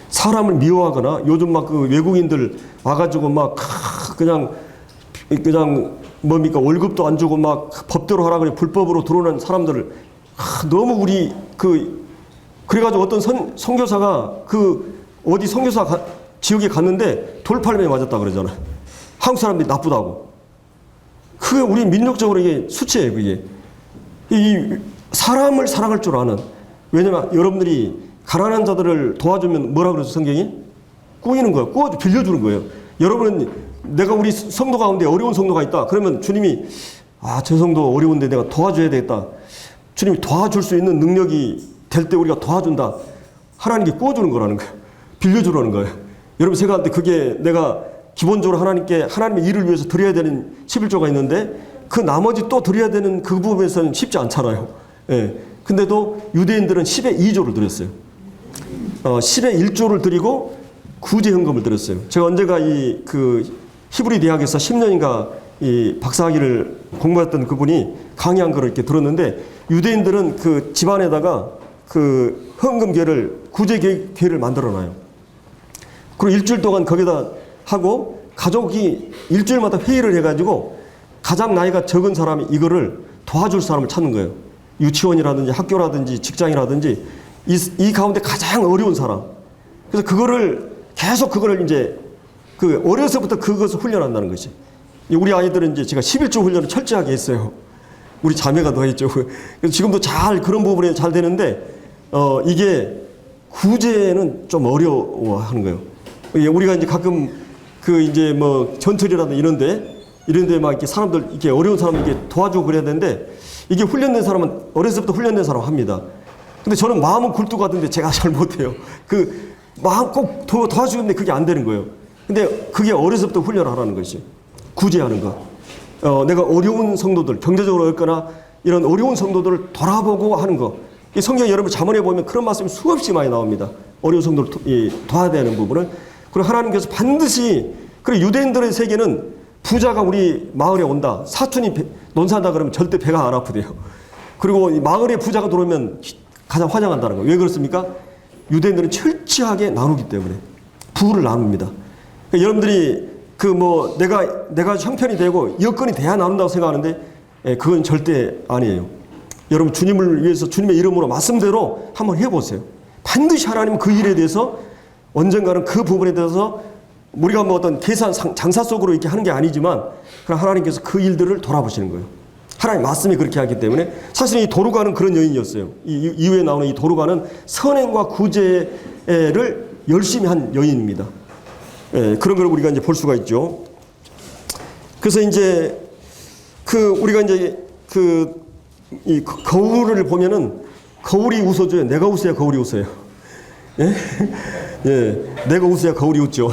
사람을 미워하거나 요즘 막 그 외국인들 와가지고 막 그냥 뭡니까 월급도 안 주고 막 법대로 하라 그래 불법으로 들어오는 사람들을 너무 우리 그래가지고 어떤 선교사가 어디 선교사 지역에 갔는데 돌팔매에 맞았다 그러잖아. 한국 사람들이 나쁘다고. 그게 우리 민족적으로 이게 수치예요. 그게 이 사람을 사랑할 줄 아는. 왜냐면 여러분들이 가난한 자들을 도와주면 뭐라 그러죠? 성경이 꾸이는 거예요. 꾸어 빌려주는 거예요. 여러분은 내가 우리 성도 가운데 어려운 성도가 있다. 그러면 주님이 저 성도 어려운데 내가 도와줘야 되겠다. 주님이 도와줄 수 있는 능력이 될 때 우리가 도와준다. 하나님께 꾸어주는 거라는 거예요. 빌려주라는 거예요. 여러분 생각할 때 그게 내가 기본적으로 하나님의 일을 위해서 드려야 되는 11조가 있는데 그 나머지 또 드려야 되는 그 부분에서는 쉽지 않잖아요. 예. 근데도 유대인들은 10의 2조를 드렸어요. 10의 1조를 드리고 구제 헌금을 드렸어요. 제가 언제가 히브리 대학에서 10년인가 이 박사학위를 공부했던 그분이 강의한 거를 이렇게 들었는데, 유대인들은 그 집안에다가 그 헌금계를 구제계를 만들어놔요. 그리고 일주일 동안 거기다 하고 가족이 일주일마다 회의를 해가지고 가장 나이가 적은 사람이 이거를 도와줄 사람을 찾는 거예요. 유치원이라든지 학교라든지 직장이라든지 이 가운데 가장 어려운 사람. 그래서 그거를 이제 어려서부터 그것을 훈련한다는 것이. 우리 아이들은 이제 제가 11조 훈련을 철저하게 했어요. 우리 자매가 더 했죠. 그래서 지금도 그런 부분에 잘 되는데, 이게 구제는 좀 어려워하는 거예요. 우리가 이제 가끔 이제 뭐 전철이라든지 이런데 막 이렇게 사람들, 이렇게 어려운 사람 이렇게 도와주고 그래야 되는데, 이게 훈련된 사람은 어려서부터 훈련된 사람 합니다. 근데 저는 마음은 굴뚝 같은데 제가 잘 못해요. 마음 꼭 도와주는데 그게 안 되는 거예요. 근데 그게 어려서부터 훈련을 하라는 것이. 구제하는 거. 내가 어려운 성도들, 경제적으로 어렵거나 이런 어려운 성도들을 돌아보고 하는 거. 이 성경 여러분 잠언에 보면 그런 말씀이 수없이 많이 나옵니다. 어려운 성도를 도와야 되는 부분을. 그리고 하나님께서 반드시, 그리고 유대인들의 세계는 부자가 우리 마을에 온다, 사촌이 논산다 그러면 절대 배가 안 아프대요. 그리고 마을에 부자가 들어오면 가장 환영한다는 거예요. 왜 그렇습니까? 유대인들은 철저하게 나누기 때문에 부를 나눕니다. 그러니까 여러분들이 내가 형편이 되고 여건이 돼야 나눈다고 생각하는데 그건 절대 아니에요. 여러분 주님을 위해서 주님의 이름으로 말씀대로 한번 해보세요. 반드시 하나님은 그 일에 대해서 언젠가는 그 부분에 대해서 우리가 어떤 계산 장사 속으로 이렇게 하는 게 아니지만 하나님께서 그 일들을 돌아보시는 거예요. 하나님 말씀이 그렇게 하기 때문에 사실 이 도루가는 그런 여인이었어요. 이후에 나오는 이 도루가는 선행과 구제를 열심히 한 여인입니다. 그런 걸 우리가 이제 볼 수가 있죠. 그래서 이제 우리가 이제 이 거울을 보면은 거울이 웃어줘요. 내가 웃어야 거울이 웃어요. 예? 예, 내가 웃어야 거울이 웃죠.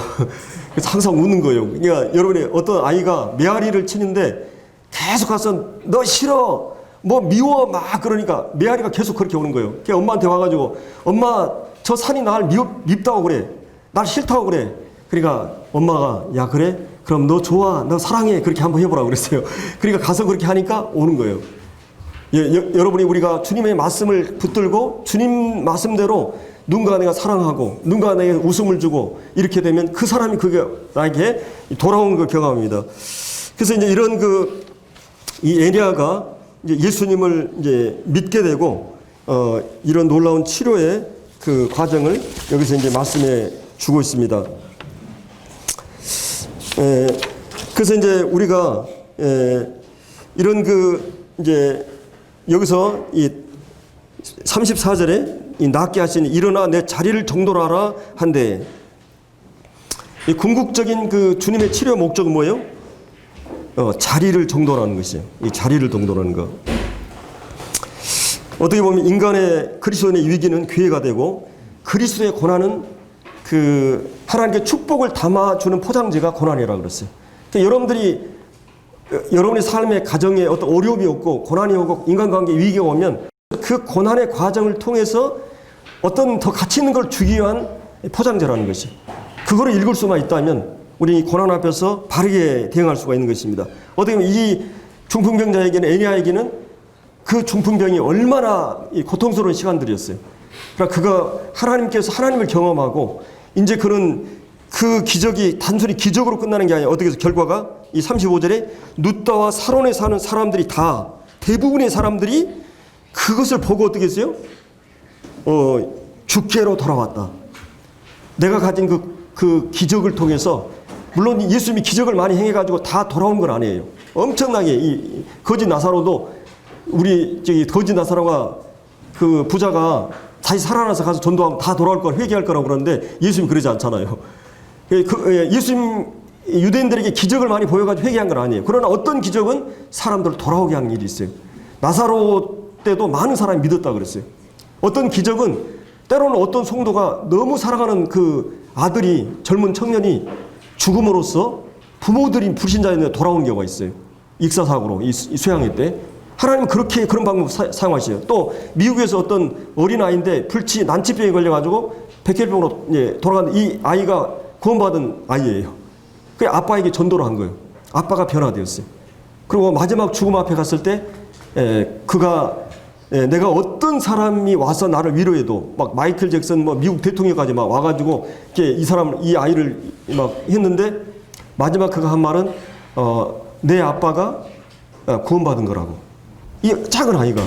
그래서 항상 웃는 거예요. 그러니까 여러분이 어떤 아이가 메아리를 치는데 계속 가서 너 싫어, 뭐 미워 막 그러니까 메아리가 계속 그렇게 오는 거예요. 그러니까 엄마한테 와가지고 엄마 저 산이 날 밉다고 그래, 날 싫다고 그래. 그러니까 엄마가 야 그래? 그럼 너 좋아, 너 사랑해, 그렇게 한번 해보라고 그랬어요. 그러니까 가서 그렇게 하니까 오는 거예요. 여러분이 우리가 주님의 말씀을 붙들고 주님 말씀대로 누군가 내가 사랑하고 누군가 내게 웃음을 주고 이렇게 되면 그 사람이 그게 나에게 돌아오는 걸 경험합니다. 그래서 이제 이런 이 에리야가 이제 예수님을 이제 믿게 되고 이런 놀라운 치료의 그 과정을 여기서 이제 말씀해 주고 있습니다. 그래서 이제 우리가 이런 이제 여기서 이 34절에 이 낫게 하시니 일어나 내 자리를 정돈하라 한데, 이 궁극적인 그 주님의 치료 목적은 뭐예요? 자리를 정돈하는 것이에요. 이 자리를 정돈하는 거. 어떻게 보면 인간의 그리스도인의 위기는 기회가 되고 그리스도의 고난은 그 하나님께 축복을 담아주는 포장지가 고난이라고 그랬어요. 그러니까 여러분의 삶의 가정에 어떤 어려움이 없고 고난이 오고 인간관계 위기가 오면 그 고난의 과정을 통해서 어떤 더 가치 있는 걸 주기 위한 포장재라는 것이, 그거를 읽을 수만 있다면 우리 이 고난 앞에서 바르게 대응할 수가 있는 것입니다. 어떻게 보면 이 중풍병자에게는, 에리야에게는 그 중풍병이 얼마나 고통스러운 시간들이었어요. 그러니까 그가 하나님께서 하나님을 경험하고 이제 그는 그 기적이 단순히 기적으로 끝나는 게 아니라 어떻게 해서 결과가 이 35절에 룻다와 사론에 사는 사람들이 다, 대부분의 사람들이 그것을 보고 어떻게 했어요? 주께로 돌아왔다. 내가 가진 그 기적을 통해서, 물론 예수님이 기적을 많이 행해가지고 다 돌아온 건 아니에요. 엄청나게 이 거지 나사로도, 우리 거지 나사로가 그 부자가 다시 살아나서 가서 전도하면 다 돌아올 걸 회개할 거라고 그러는데 예수님 그러지 않잖아요. 예수님 유대인들에게 기적을 많이 보여가지고 회개한 건 아니에요. 그러나 어떤 기적은 사람들을 돌아오게 하는 일이 있어요. 나사로 때도 많은 사람이 믿었다 그랬어요. 어떤 기적은 때로는 어떤 성도가 너무 사랑하는 그 아들이, 젊은 청년이 죽음으로써 부모들이 불신자였는데 돌아온 경우가 있어요. 익사사고로, 이 쇠양회 때. 하나님은 그런 방법 사용하시죠. 또 미국에서 어떤 어린아이인데 난치병에 걸려가지고 백혈병으로 돌아간 이 아이가 구원받은 아이예요. 그 아빠에게 전도를 한 거예요. 아빠가 변화되었어요. 그리고 마지막 죽음 앞에 갔을 때 그가 내가 어떤 사람이 와서 나를 위로해도, 막 마이클 잭슨 미국 대통령까지 막 와가지고 이 아이를 막 했는데 마지막 그가 한 말은 내 아빠가 구원받은 거라고. 이 작은 아이가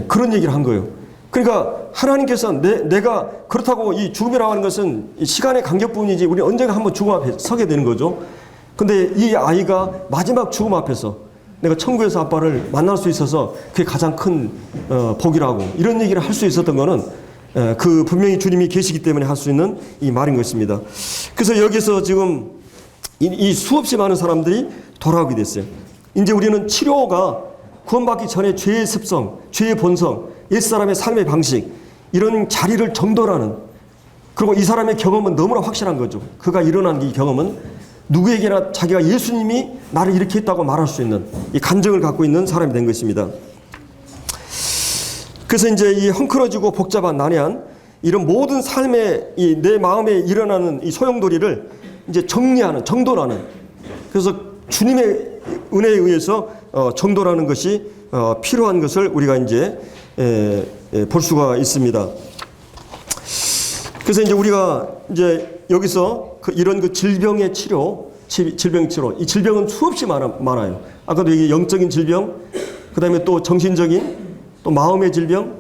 그런 얘기를 한 거예요. 그러니까 하나님께서 내가 그렇다고 이 죽음이라고 하는 것은 시간의 간격뿐이지 우리 언젠가 한번 죽음 앞에 서게 되는 거죠. 근데 이 아이가 마지막 죽음 앞에서 내가 천국에서 아빠를 만날 수 있어서 그게 가장 큰 복이라고, 이런 얘기를 할 수 있었던 거는 그 분명히 주님이 계시기 때문에 할 수 있는 이 말인 것입니다. 그래서 여기서 지금 이 수없이 많은 사람들이 돌아오게 됐어요. 이제 우리는 치료가 구원받기 전에 죄의 습성, 죄의 본성, 옛사람의 삶의 방식, 이런 자리를 정돈하는, 그리고 이 사람의 경험은 너무나 확실한 거죠. 그가 일어난 이 경험은 누구에게나 자기가 예수님이 나를 이렇게 했다고 말할 수 있는 이 감정을 갖고 있는 사람이 된 것입니다. 그래서 이제 이 헝클어지고 복잡한 난해한 이런 모든 삶의 이 내 마음에 일어나는 이 소용돌이를 이제 정리하는, 정돈하는, 그래서 주님의 은혜에 의해서 정돈하는 것이 필요한 것을 우리가 이제 볼 수가 있습니다. 그래서 이제 우리가 이제 여기서 이런 그 질병의 치료, 질병 치료, 이 질병은 수없이 많아요. 아까도 이게 영적인 질병, 그 다음에 또 정신적인, 또 마음의 질병,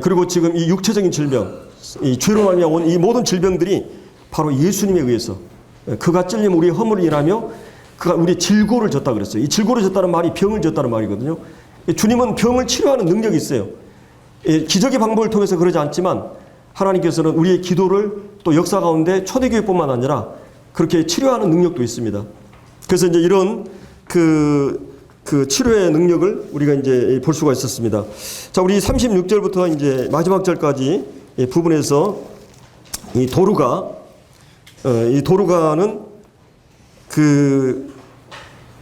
그리고 지금 이 육체적인 질병, 이 죄로 말미암아 온 이 모든 질병들이 바로 예수님에 의해서, 그가 찔림 우리의 허물을 인하며 그가 우리의 질고를 졌다 그랬어요. 이 질고를 졌다는 말이 병을 졌다는 말이거든요. 주님은 병을 치료하는 능력이 있어요. 기적의 방법을 통해서 그러지 않지만 하나님께서는 우리의 기도를 또 역사 가운데 초대교회뿐만 아니라 그렇게 치료하는 능력도 있습니다. 그래서 이제 이런 그 치료의 능력을 우리가 이제 볼 수가 있었습니다. 자, 우리 36절부터 이제 마지막 절까지 부분에서 이 도루가는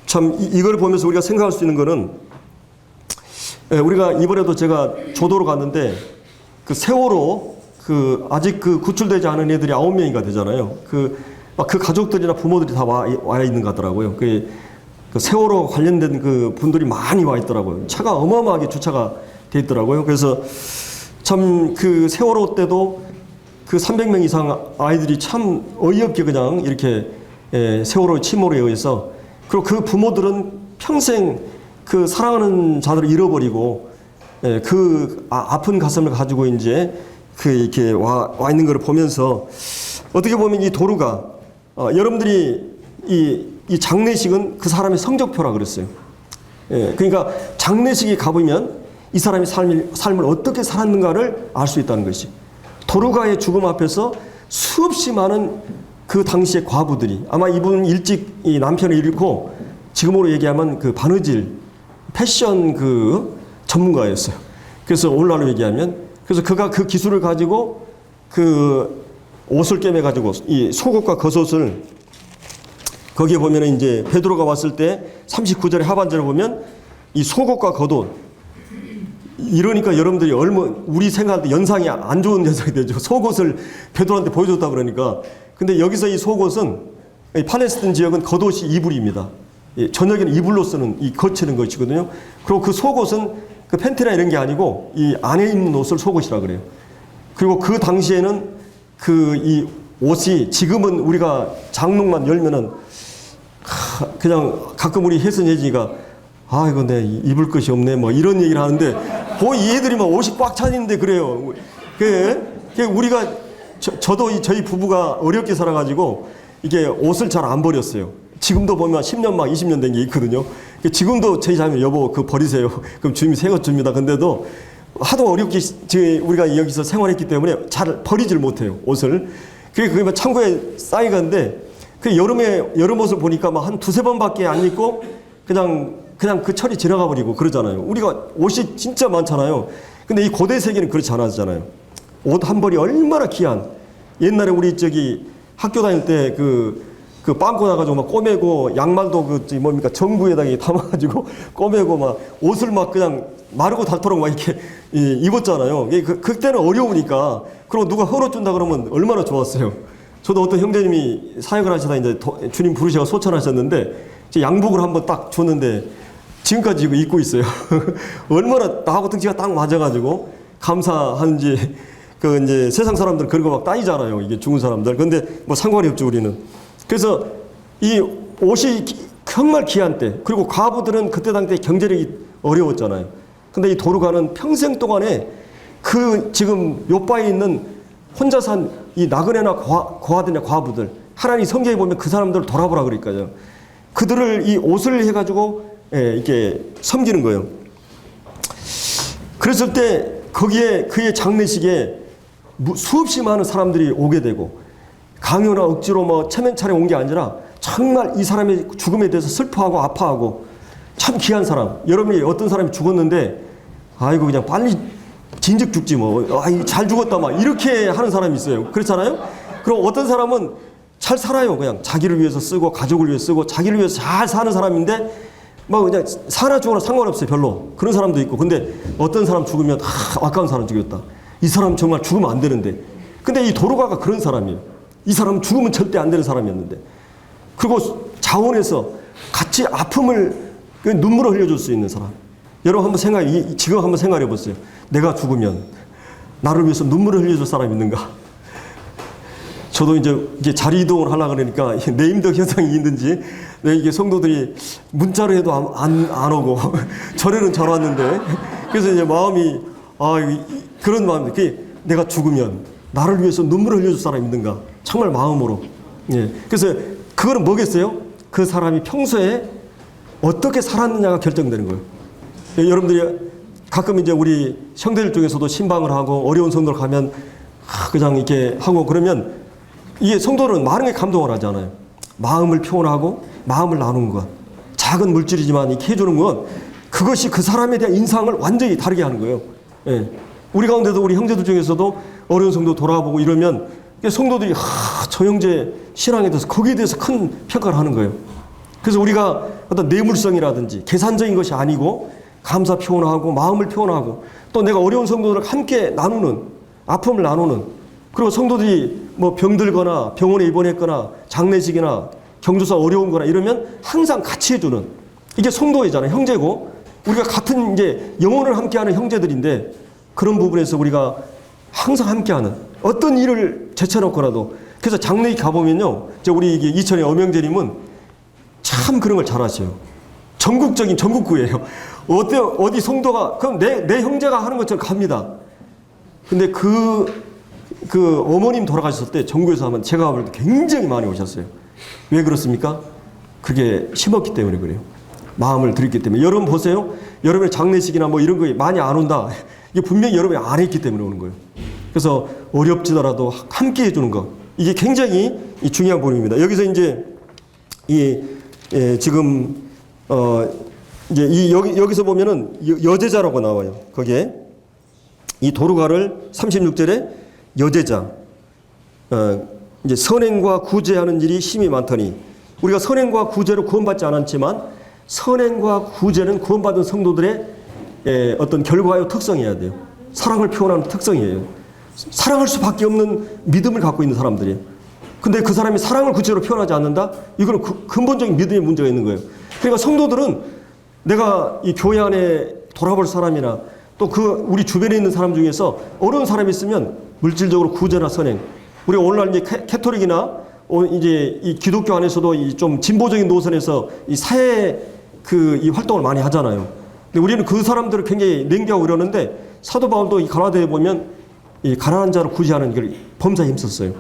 참 이걸 보면서 우리가 생각할 수 있는 거는, 우리가 이번에도 제가 조도로 갔는데 그 세월호 아직 구출되지 않은 애들이 9명이가 되잖아요. 그 가족들이나 부모들이 다 와 있는 것 같더라고요. 그 세월호 관련된 그 분들이 많이 와 있더라고요. 차가 어마어마하게 주차가 돼 있더라고요. 그래서 참 그 세월호 때도 그 300명 이상 아이들이 참 어이없게 그냥 이렇게 세월호 침몰에 의해서, 그리고 그 부모들은 평생 그 사랑하는 자들을 잃어버리고 아픈 가슴을 가지고 이제 이렇게 와 있는 것을 보면서 어떻게 보면 이 도루가 여러분들이 이 장례식은 그 사람의 성적표라 그랬어요. 그러니까 장례식에 가보면 이 사람이 삶을 어떻게 살았는가를 알 수 있다는 것이. 도루가의 죽음 앞에서 수없이 많은 그 당시의 과부들이, 아마 이분 일찍 이 남편을 잃고 지금으로 얘기하면 그 바느질 패션 전문가였어요. 그래서 오늘날로 얘기하면, 그래서 그가 그 기술을 가지고 그 옷을 꿰매 가지고 이 속옷과 겉옷을, 거기에 보면은 이제 베드로가 왔을 때 39절의 하반절을 보면 이 속옷과 겉옷, 이러니까 여러분들이 우리 생각할 때 연상이 안 좋은 연상이 되죠. 속옷을 베드로한테 보여줬다 그러니까. 근데 여기서 이 속옷은, 이 팔레스틴 지역은 겉옷이 이불입니다. 저녁에는 이불로 쓰는, 거치는 것이거든요. 그리고 그 속옷은 그 팬티나 이런 게 아니고 이 안에 입는 옷을 속옷이라 그래요. 그리고 그 당시에는 이 옷이, 지금은 우리가 장롱만 열면은 그냥 가끔 우리 혜선예진이가 이거 내 입을 것이 없네 뭐 이런 얘기를 하는데, 거의 얘들이 막 옷이 꽉 차 있는데 그래요. 우리가 저도 저희 부부가 어렵게 살아가지고 이게 옷을 잘 안 버렸어요. 지금도 보면 10년 막 20년 된 게 있거든요. 지금도 저희 자매 여보 버리세요. 그럼 주님이 새 것 줍니다. 근데도 하도 어렵게 우리가 여기서 생활했기 때문에 잘 버리질 못해요, 옷을. 그게 막 창고에 쌓이는데, 여름 옷을 보니까 막 한 두세 번밖에 안 입고 그냥 그 철이 지나가 버리고 그러잖아요. 우리가 옷이 진짜 많잖아요. 근데 이 고대 세계는 그렇지 않았잖아요. 옷 한 벌이 얼마나 귀한. 옛날에 우리 학교 다닐 때 빵꾸 나가지고 막 꼬매고, 양말도 전구에다가 담아가지고 꼬매고 막 옷을 막 그냥 마르고 닳도록 막 이렇게 입었잖아요. 그때는 어려우니까. 그리고 누가 헌옷준다 그러면 얼마나 좋았어요. 저도 어떤 형제님이 사역을 하시다 이제 주님 부르셔서 소천하셨는데, 양복을 한번 딱 줬는데 지금까지 이거 입고 있어요. 얼마나 나하고 등치가 딱 맞아가지고 감사한지. 이제 세상 사람들 그런 거 막 따이잖아요. 이게 죽은 사람들. 근데 뭐 상관이 없죠, 우리는. 그래서 이 옷이 정말 귀한 때, 그리고 과부들은 그때 당시에 경제력이 어려웠잖아요. 근데 이 도루가는 평생 동안에 지금 요바에 있는 혼자 산 이 나그네나 고아들이나 과부들, 하나님 성경에 보면 그 사람들을 돌아보라 그러니까요. 그들을 이 옷을 해가지고 이렇게 섬기는 거예요. 그랬을 때 거기에 그의 장례식에 수없이 많은 사람들이 오게 되고, 강요나 억지로 뭐 체면차례 온 게 아니라 정말 이 사람의 죽음에 대해서 슬퍼하고 아파하고, 참 귀한 사람. 여러분이 어떤 사람이 죽었는데 아이고 그냥 빨리 진즉 죽지 뭐, 잘 죽었다 막 이렇게 하는 사람이 있어요. 그렇잖아요? 그럼 어떤 사람은 잘 살아요. 그냥 자기를 위해서 쓰고 가족을 위해서 쓰고 자기를 위해서 잘 사는 사람인데, 막 그냥 사나 죽어나 상관없어요. 별로. 그런 사람도 있고. 근데 어떤 사람 죽으면 아까운 사람 죽였다. 이 사람 정말 죽으면 안 되는데. 근데 이 도르가가 그런 사람이에요. 이 사람은 죽으면 절대 안 되는 사람이었는데. 그리고 자원해서 같이 아픔을 눈물을 흘려줄 수 있는 사람. 여러분 지금 한번 생각해 보세요. 내가 죽으면 나를 위해서 눈물을 흘려줄 사람이 있는가? 저도 이제 자리 이동을 하려고 그러니까 내임덕 현상이 있는지 이게 성도들이 문자로 해도 안 오고 전에는 잘 왔는데 그래서 이제 마음이 그런 마음이 내가 죽으면 나를 위해서 눈물을 흘려줄 사람이 있는가? 정말 마음으로. 예. 그래서 그거는 뭐겠어요? 그 사람이 평소에 어떻게 살았느냐가 결정되는 거예요. 예, 여러분들이 가끔 이제 우리 형제들 중에서도 신방을 하고 어려운 성도를 가면 그냥 이렇게 하고 그러면 이게 성도는 많은 게 감동을 하잖아요. 마음을 표현하고 마음을 나누는 것. 작은 물질이지만 이렇게 해주는 건 그것이 그 사람에 대한 인상을 완전히 다르게 하는 거예요. 예. 우리 가운데도 우리 형제들 중에서도 어려운 성도 돌아보고 이러면 성도들이 저 형제 신앙에 대해서 거기에 대해서 큰 평가를 하는 거예요. 그래서 우리가 어떤 뇌물성이라든지 계산적인 것이 아니고 감사 표현하고 마음을 표현하고 또 내가 어려운 성도들과 함께 나누는 아픔을 나누는 그리고 성도들이 뭐 병들거나 병원에 입원했거나 장례식이나 경조사 어려운 거나 이러면 항상 같이 해주는 이게 성도이잖아요. 형제고 우리가 같은 이제 영혼을 함께하는 형제들인데 그런 부분에서 우리가 항상 함께하는 어떤 일을 제쳐놓고라도 그래서 장례식 가보면요. 우리 이천의 엄영재님은 참 그런 걸 잘하셔요. 전국적인 전국구예요. 어디 성도가 그럼 내 형제가 하는 것처럼 갑니다. 근데 그 어머님 돌아가셨을 때 전국에서 하면 제가 볼 때 굉장히 많이 오셨어요. 왜 그렇습니까? 그게 심었기 때문에 그래요. 마음을 들였기 때문에. 여러분 보세요. 여러분의 장례식이나 뭐 이런 거 많이 안 온다. 이게 분명히 여러분이 안 했기 때문에 오는 거예요. 그래서 어렵지더라도 함께 해주는 거. 이게 굉장히 중요한 부분입니다. 여기서 이제 지금 이제 여기서 보면은 여제자라고 나와요. 거기에 이 도르가를 36절에 여제자, 이제 선행과 구제하는 일이 심히 많더니 우리가 선행과 구제로 구원받지 않았지만 선행과 구제는 구원받은 성도들의 어떤 결과요 특성이어야 돼요. 사랑을 표현하는 특성이에요. 사랑할 수밖에 없는 믿음을 갖고 있는 사람들이에요. 근데 그 사람이 사랑을 구체로 표현하지 않는다? 이거는 근본적인 믿음의 문제가 있는 거예요. 그러니까 성도들은 내가 이 교회 안에 돌아볼 사람이나 또 우리 주변에 있는 사람 중에서 어려운 사람이 있으면 물질적으로 구제나 선행. 우리가 오늘날 이제 캐토릭이나 이제 이 기독교 안에서도 이 좀 진보적인 노선에서 이 사회 이 활동을 많이 하잖아요. 근데 우리는 그 사람들을 굉장히 냉정하고 이러는데 사도 바울도 이 가라데에 보면 이 가난한 자를 구제하는 걸 범사에 힘썼어요.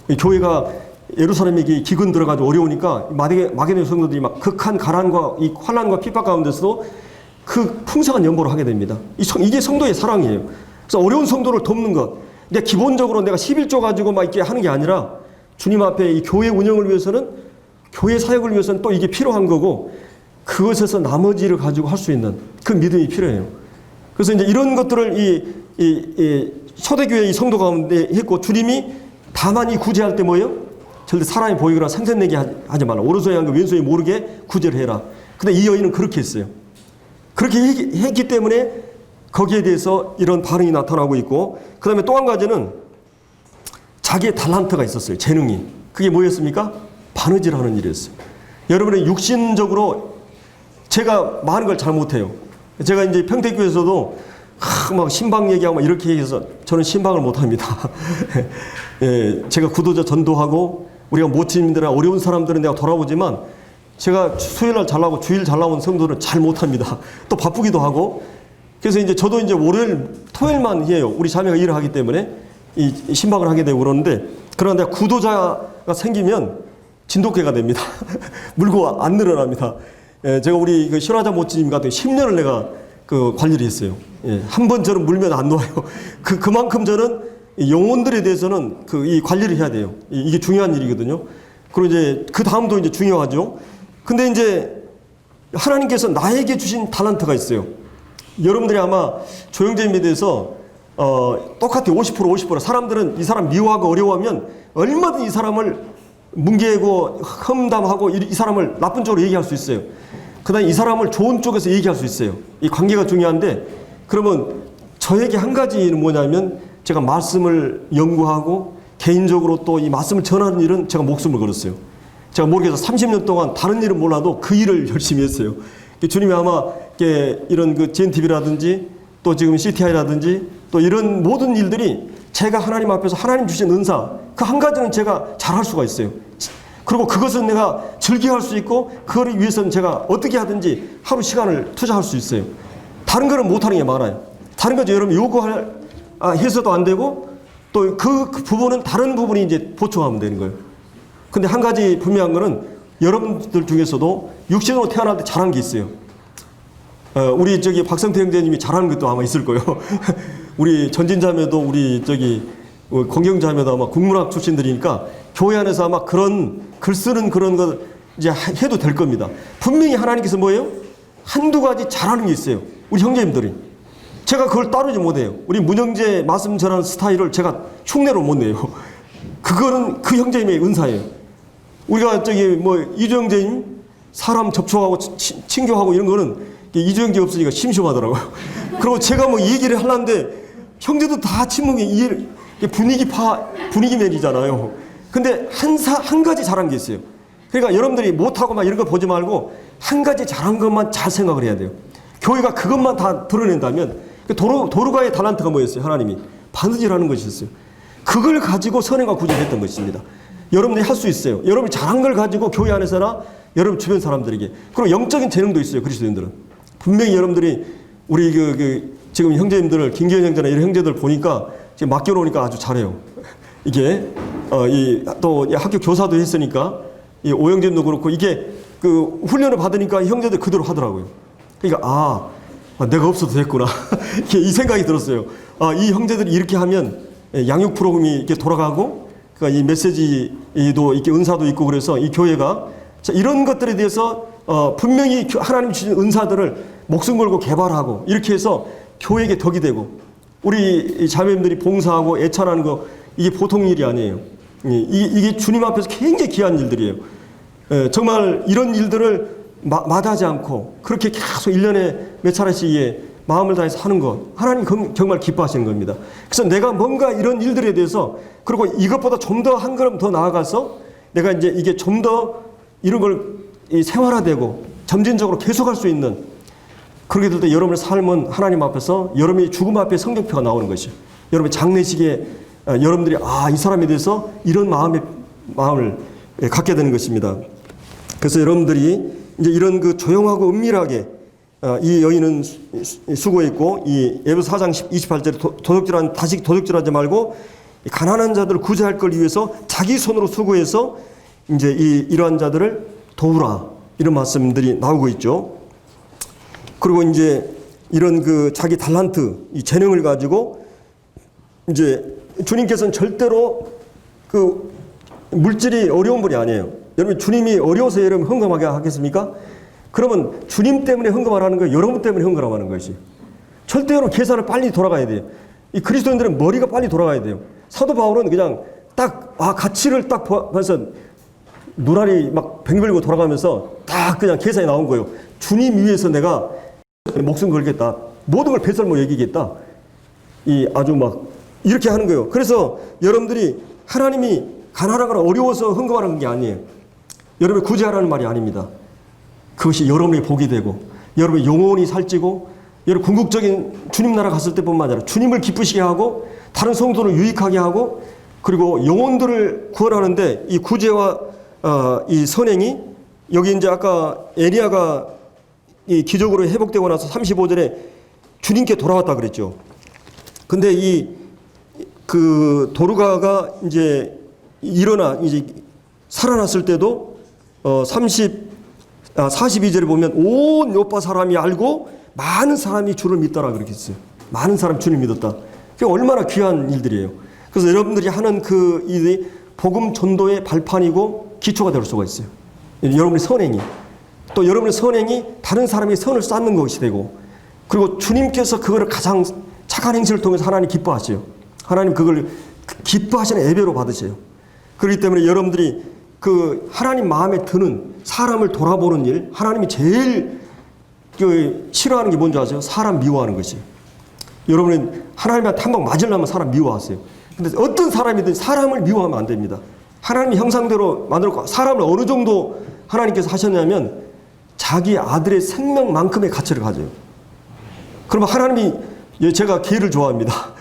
이 교회가 예루살렘에 기근 들어가지고 어려우니까 마게도냐 성도들이 막 극한 가난과 이 환난과 핍박 가운데서도 그 풍성한 연보를 하게 됩니다. 이게 성도의 사랑이에요. 그래서 어려운 성도를 돕는 것. 근데 기본적으로 내가 11조 가지고 막 이렇게 하는 게 아니라 주님 앞에 이 교회 운영을 위해서는 교회 사역을 위해서는 또 이게 필요한 거고 그것에서 나머지를 가지고 할 수 있는 그 믿음이 필요해요. 그래서 이제 이런 것들을 초대교회 이 성도 가운데 했고 주님이 다만 이 구제할 때 뭐예요? 절대 사람이 보이거나 생색내게 하지 말라. 오른손이 한 거 왼손이 모르게 구제를 해라. 근데 이 여인은 그렇게 했어요. 그렇게 했기 때문에 거기에 대해서 이런 반응이 나타나고 있고 그 다음에 또 한 가지는 자기의 달란트가 있었어요. 재능이. 그게 뭐였습니까? 바느질하는 일이었어요. 여러분의 육신적으로 제가 많은 걸 잘 못해요. 제가 이제 평택교에서도 막 신방 얘기하고 막 이렇게 얘기해서 저는 신방을 못합니다. 예, 제가 구도자 전도하고 우리가 모친님들이나 어려운 사람들은 내가 돌아보지만 제가 수요일날 잘 나오고 주일 잘 나온 성도는 잘 못합니다. 또 바쁘기도 하고 그래서 이제 저도 이제 월요일 토요일만 해요. 우리 자매가 일을 하기 때문에 이 신방을 하게 되고 그러는데 그러나 내가 구도자가 생기면 진돗개가 됩니다. 물고 안 늘어납니다. 예, 제가 우리 신화자 모친님 같은 10년을 내가 관리를 했어요. 예, 한 번 저는 물면 안 놓아요. 그만큼 저는 영혼들에 대해서는 이 관리를 해야 돼요. 이게 중요한 일이거든요. 그리고 이제 그 다음도 이제 중요하죠. 근데 이제 하나님께서 나에게 주신 달란트가 있어요. 여러분들이 아마 조영재님에 대해서 똑같아 50% 사람들은 이 사람 미워하고 어려워하면 얼마든 이 사람을 뭉개고 험담하고 이 사람을 나쁜 쪽으로 얘기할 수 있어요. 그다음에 이 사람을 좋은 쪽에서 얘기할 수 있어요. 이 관계가 중요한데, 그러면 저에게 한 가지는 뭐냐면, 제가 말씀을 연구하고 개인적으로 또 이 말씀을 전하는 일은 제가 목숨을 걸었어요. 제가 모르겠어 30년 동안 다른 일은 몰라도 그 일을 열심히 했어요. 주님이 아마 이런 그 GNTV라든지 또 지금 CTI라든지 또 이런 모든 일들이 제가 하나님 앞에서 하나님 주신 은사 그 한 가지는 제가 잘할 수가 있어요. 그리고 그것은 내가 즐겨할 수 있고 그거를 위해서는 제가 어떻게 하든지 하루 시간을 투자할 수 있어요. 다른 거는 못하는 게 많아요. 다른 거 여러분 해서도 안 되고 또 그 부분은 다른 부분이 이제 보충하면 되는 거예요. 근데 한 가지 분명한 거는 여러분들 중에서도 육신으로 태어날 때 잘한 게 있어요. 우리 박성태 형제님이 잘하는 것도 아마 있을 거예요. 우리 전진자매도 우리 공경자매도 아마 국문학 출신들이니까 교회 안에서 아마 그런 글 쓰는 그런 거 이제 해도 될 겁니다. 분명히 하나님께서 뭐예요? 한두 가지 잘하는 게 있어요. 우리 형제님들이. 제가 그걸 따르지 못해요. 우리 문형제 말씀 전하는 스타일을 제가 흉내로 못 내요. 그거는 그 형제님의 은사예요. 우리가 이주 형제님 사람 접촉하고 친교하고 이런 거는 이주 형제 없으니까 심심하더라고요. 그리고 제가 얘기를 하려는데 형제도 다 침묵이 분위기맨이잖아요. 근데 한 가지 잘한 게 있어요. 그러니까 여러분들이 못하고 막 이런 거 보지 말고 한 가지 잘한 것만 잘 생각을 해야 돼요. 교회가 그것만 다 드러낸다면 도르가의 달란트가 뭐였어요? 하나님이 바느질하는 것이었어요. 그걸 가지고 선행과 구제했던 것입니다. 여러분들이 할 수 있어요. 여러분이 잘한 걸 가지고 교회 안에서나 여러분 주변 사람들에게. 그리고 영적인 재능도 있어요. 그리스도인들은. 분명히 여러분들이 우리 지금 형제님들을 김기현 형제나 이런 형제들 보니까 지금 맡겨놓으니까 아주 잘해요. 이게 또 학교 교사도 했으니까 이 오영재도 그렇고 이게 훈련을 받으니까 형제들 그대로 하더라고요. 그러니까 내가 없어도 됐구나. 이 생각이 들었어요. 이 형제들이 이렇게 하면 양육 프로그램이 이렇게 돌아가고 그러니까 이 메시지도 이렇게 은사도 있고 그래서 이 교회가 이런 것들에 대해서 분명히 하나님 주신 은사들을 목숨 걸고 개발하고 이렇게 해서 교회에게 덕이 되고 우리 자매님들이 봉사하고 애찬하는 거 이게 보통 일이 아니에요. 이게 주님 앞에서 굉장히 귀한 일들이에요. 정말 이런 일들을 마다하지 않고 그렇게 계속 1년에 몇 차례씩 마음을 다해서 하는 것 하나님 정말 기뻐하시는 겁니다. 그래서 내가 뭔가 이런 일들에 대해서 그리고 이것보다 좀 더 한 걸음 더 나아가서 내가 이제 이게 좀 더 이런 걸 생활화되고 점진적으로 계속할 수 있는 그렇게 될 때 여러분의 삶은 하나님 앞에서 여러분이 죽음 앞에 성경표가 나오는 것이죠. 여러분의 장례식에 여러분들이 이 사람에 대해서 이런 마음을 갖게 되는 것입니다. 그래서 여러분들이 이제 이런 조용하고 은밀하게 이 여인은 수고했고 이 에베소 4장 28절에 다시 도둑질하지 말고 가난한 자들을 구제할 걸 위해서 자기 손으로 수고해서 이제 이러한 자들을 도우라 이런 말씀들이 나오고 있죠. 그리고 이제 이런 자기 달란트 이 재능을 가지고 이제 주님께서는 절대로 물질이 어려운 분이 아니에요. 여러분 주님이 어려워서 여러분 헌금하게 하겠습니까? 그러면 주님 때문에 헌금하라는 거예요. 여러분 때문에 헌금하라는 것이. 절대로 계산을 빨리 돌아가야 돼요. 이 그리스도인들은 머리가 빨리 돌아가야 돼요. 사도 바울은 그냥 가치를 딱 봐서 누라리 막 뱅글고 돌아가면서 딱 그냥 계산이 나온 거예요. 주님 위해서 내가 목숨 걸겠다. 모든 걸 배설모 여기겠다. 아주 이렇게 하는 거예요. 그래서 여러분들이 하나님이 가난하거나 어려워서 헌금하라는 게 아니에요. 여러분이 구제하라는 말이 아닙니다. 그것이 여러분의 복이 되고 여러분의 영혼이 살찌고 여러분 궁극적인 주님 나라 갔을 때뿐만 아니라 주님을 기쁘시게 하고 다른 성도를 유익하게 하고 그리고 영혼들을 구원하는데 이 구제와 이 선행이 여기 이제 아까 에리야가 이 기적으로 회복되고 나서 35절에 주님께 돌아왔다 그랬죠. 근데 도르가가 이제 일어나 이제 살아났을 때도 42절에 보면 온 요파 사람이 알고 많은 사람이 주를 믿더라 그렇게 했어요. 많은 사람 주를 믿었다. 그게 얼마나 귀한 일들이에요. 그래서 여러분들이 하는 일이 복음 전도의 발판이고 기초가 될 수가 있어요. 여러분의 선행이 또 여러분의 선행이 다른 사람의 선을 쌓는 것이 되고 그리고 주님께서 그거를 가장 착한 행실을 통해서 하나님 기뻐하세요. 하나님 그걸 기뻐하시는 예배로 받으세요. 그렇기 때문에 여러분들이 그 하나님 마음에 드는 사람을 돌아보는 일, 하나님이 제일 그 싫어하는 게 뭔지 아세요? 사람 미워하는 것이. 여러분은 하나님한테 한 방 맞으려면 사람 미워하세요. 근데 어떤 사람이든 사람을 미워하면 안 됩니다. 하나님의 형상대로 만들었고, 사람을 어느 정도 하나님께서 하셨냐면 자기 아들의 생명만큼의 가치를 가져요. 그러면 하나님이, 제가 개를 좋아합니다.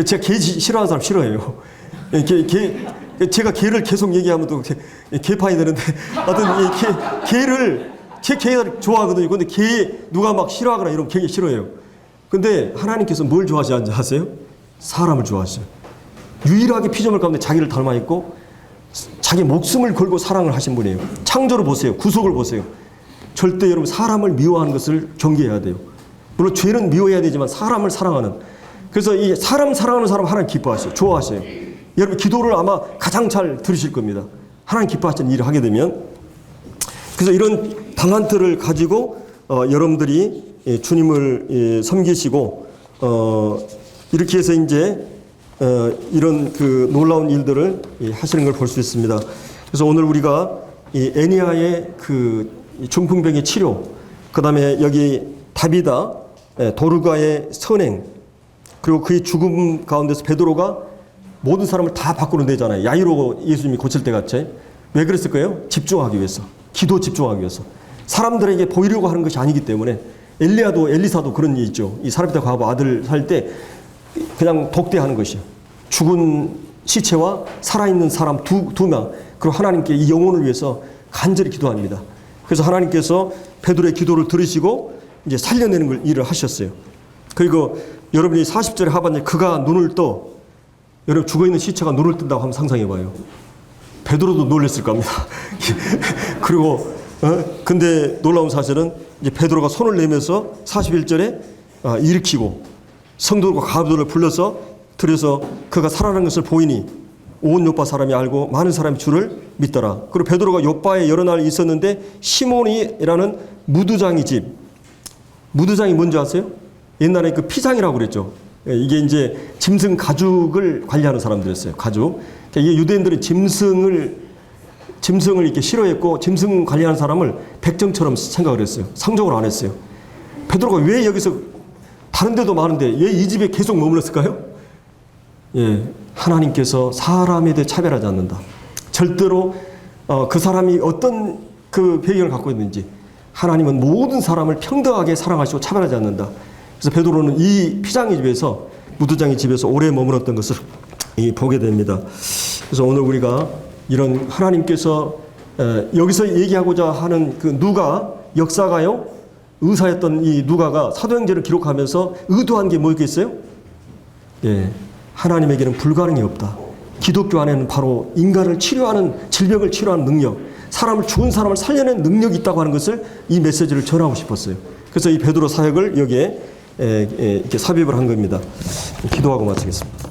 제가 개 싫어하는 사람 싫어해요. 제가 개를 계속 얘기하면 또 개판이 되는데, 하여튼 개를 좋아하거든요. 근데 개 누가 막 싫어하거나 이러면 개 싫어해요. 근데 하나님께서 뭘 좋아하시는지 아세요? 사람을 좋아하셔요. 유일하게 피조물 가운데 자기를 닮아 있고 자기 목숨을 걸고 사랑을 하신 분이에요. 창조를 보세요. 구속을 보세요. 절대 여러분 사람을 미워하는 것을 경계해야 돼요. 물론 죄는 미워해야 되지만 사람을 사랑하는, 그래서 이 사람 사랑하는 사람 하나님 기뻐하셔요. 좋아하셔요. 여러분 기도를 아마 가장 잘 들으실 겁니다. 하나님 기뻐하시는 일을 하게 되면. 그래서 이런 방안틀을 가지고 여러분들이 주님을 섬기시고 이렇게 해서 이제 이런 그 놀라운 일들을 하시는 걸 볼 수 있습니다. 그래서 오늘 우리가 이 애니아의 그 중풍병의 치료, 그 다음에 여기 다비다, 도르가의 선행, 그리고 그의 죽음 가운데서 베드로가 모든 사람을 다 밖으로 내잖아요. 야이로 예수님이 고칠 때 같이. 왜 그랬을까요? 집중하기 위해서. 기도 집중하기 위해서. 사람들에게 보이려고 하는 것이 아니기 때문에. 엘리사도 그런 일 있죠. 이 사렙다 과부 아들 살 때 그냥 독대하는 것이요. 죽은 시체와 살아있는 사람 두 명, 그리고 하나님께 이 영혼을 위해서 간절히 기도합니다. 그래서 하나님께서 베드로의 기도를 들으시고 이제 살려내는 걸 일을 하셨어요. 그리고 여러분이 40절의 하반절에 그가 눈을 떠, 여러분 죽어있는 시체가 눈을 뜬다고 한번 상상해봐요. 베드로도 놀랬을 겁니다. 그리고 근데 놀라운 사실은 이제 베드로가 손을 내면서 41절에 일으키고 성도들과 가부들을 불러서 들여서 그가 살아난 것을 보이니 온 요파 사람이 알고 많은 사람이 주를 믿더라. 그리고 베드로가 요파에 여러 날 있었는데 시몬이라는 무두장이 집, 무두장이 뭔지 아세요? 옛날에 그 피장이라고 그랬죠. 이게 이제 짐승 가죽을 관리하는 사람들이었어요. 가죽. 이게 유대인들은 짐승을 이렇게 싫어했고 짐승 관리하는 사람을 백정처럼 생각을 했어요. 상종을 안 했어요. 베드로가 왜 여기서 다른 데도 많은데 왜 이 집에 계속 머물렀을까요? 예, 하나님께서 사람에 대해 차별하지 않는다. 절대로 그 사람이 어떤 그 배경을 갖고 있는지 하나님은 모든 사람을 평등하게 사랑하시고 차별하지 않는다. 그래서 베드로는 이 피장의 집에서, 무두장의 집에서 오래 머물렀던 것을 보게 됩니다. 그래서 오늘 우리가 이런 하나님께서 여기서 얘기하고자 하는 그 누가 역사가요, 의사였던 이 누가가 사도행전을 기록하면서 의도한 게 뭐였겠어요? 예, 하나님에게는 불가능이 없다. 기독교 안에는 바로 인간을 치료하는, 질병을 치료하는 능력, 죽은 사람을 살려낸 능력이 있다고 하는 것을, 이 메시지를 전하고 싶었어요. 그래서 이 베드로 사역을 여기에 이렇게 삽입을 한 겁니다. 기도하고 마치겠습니다.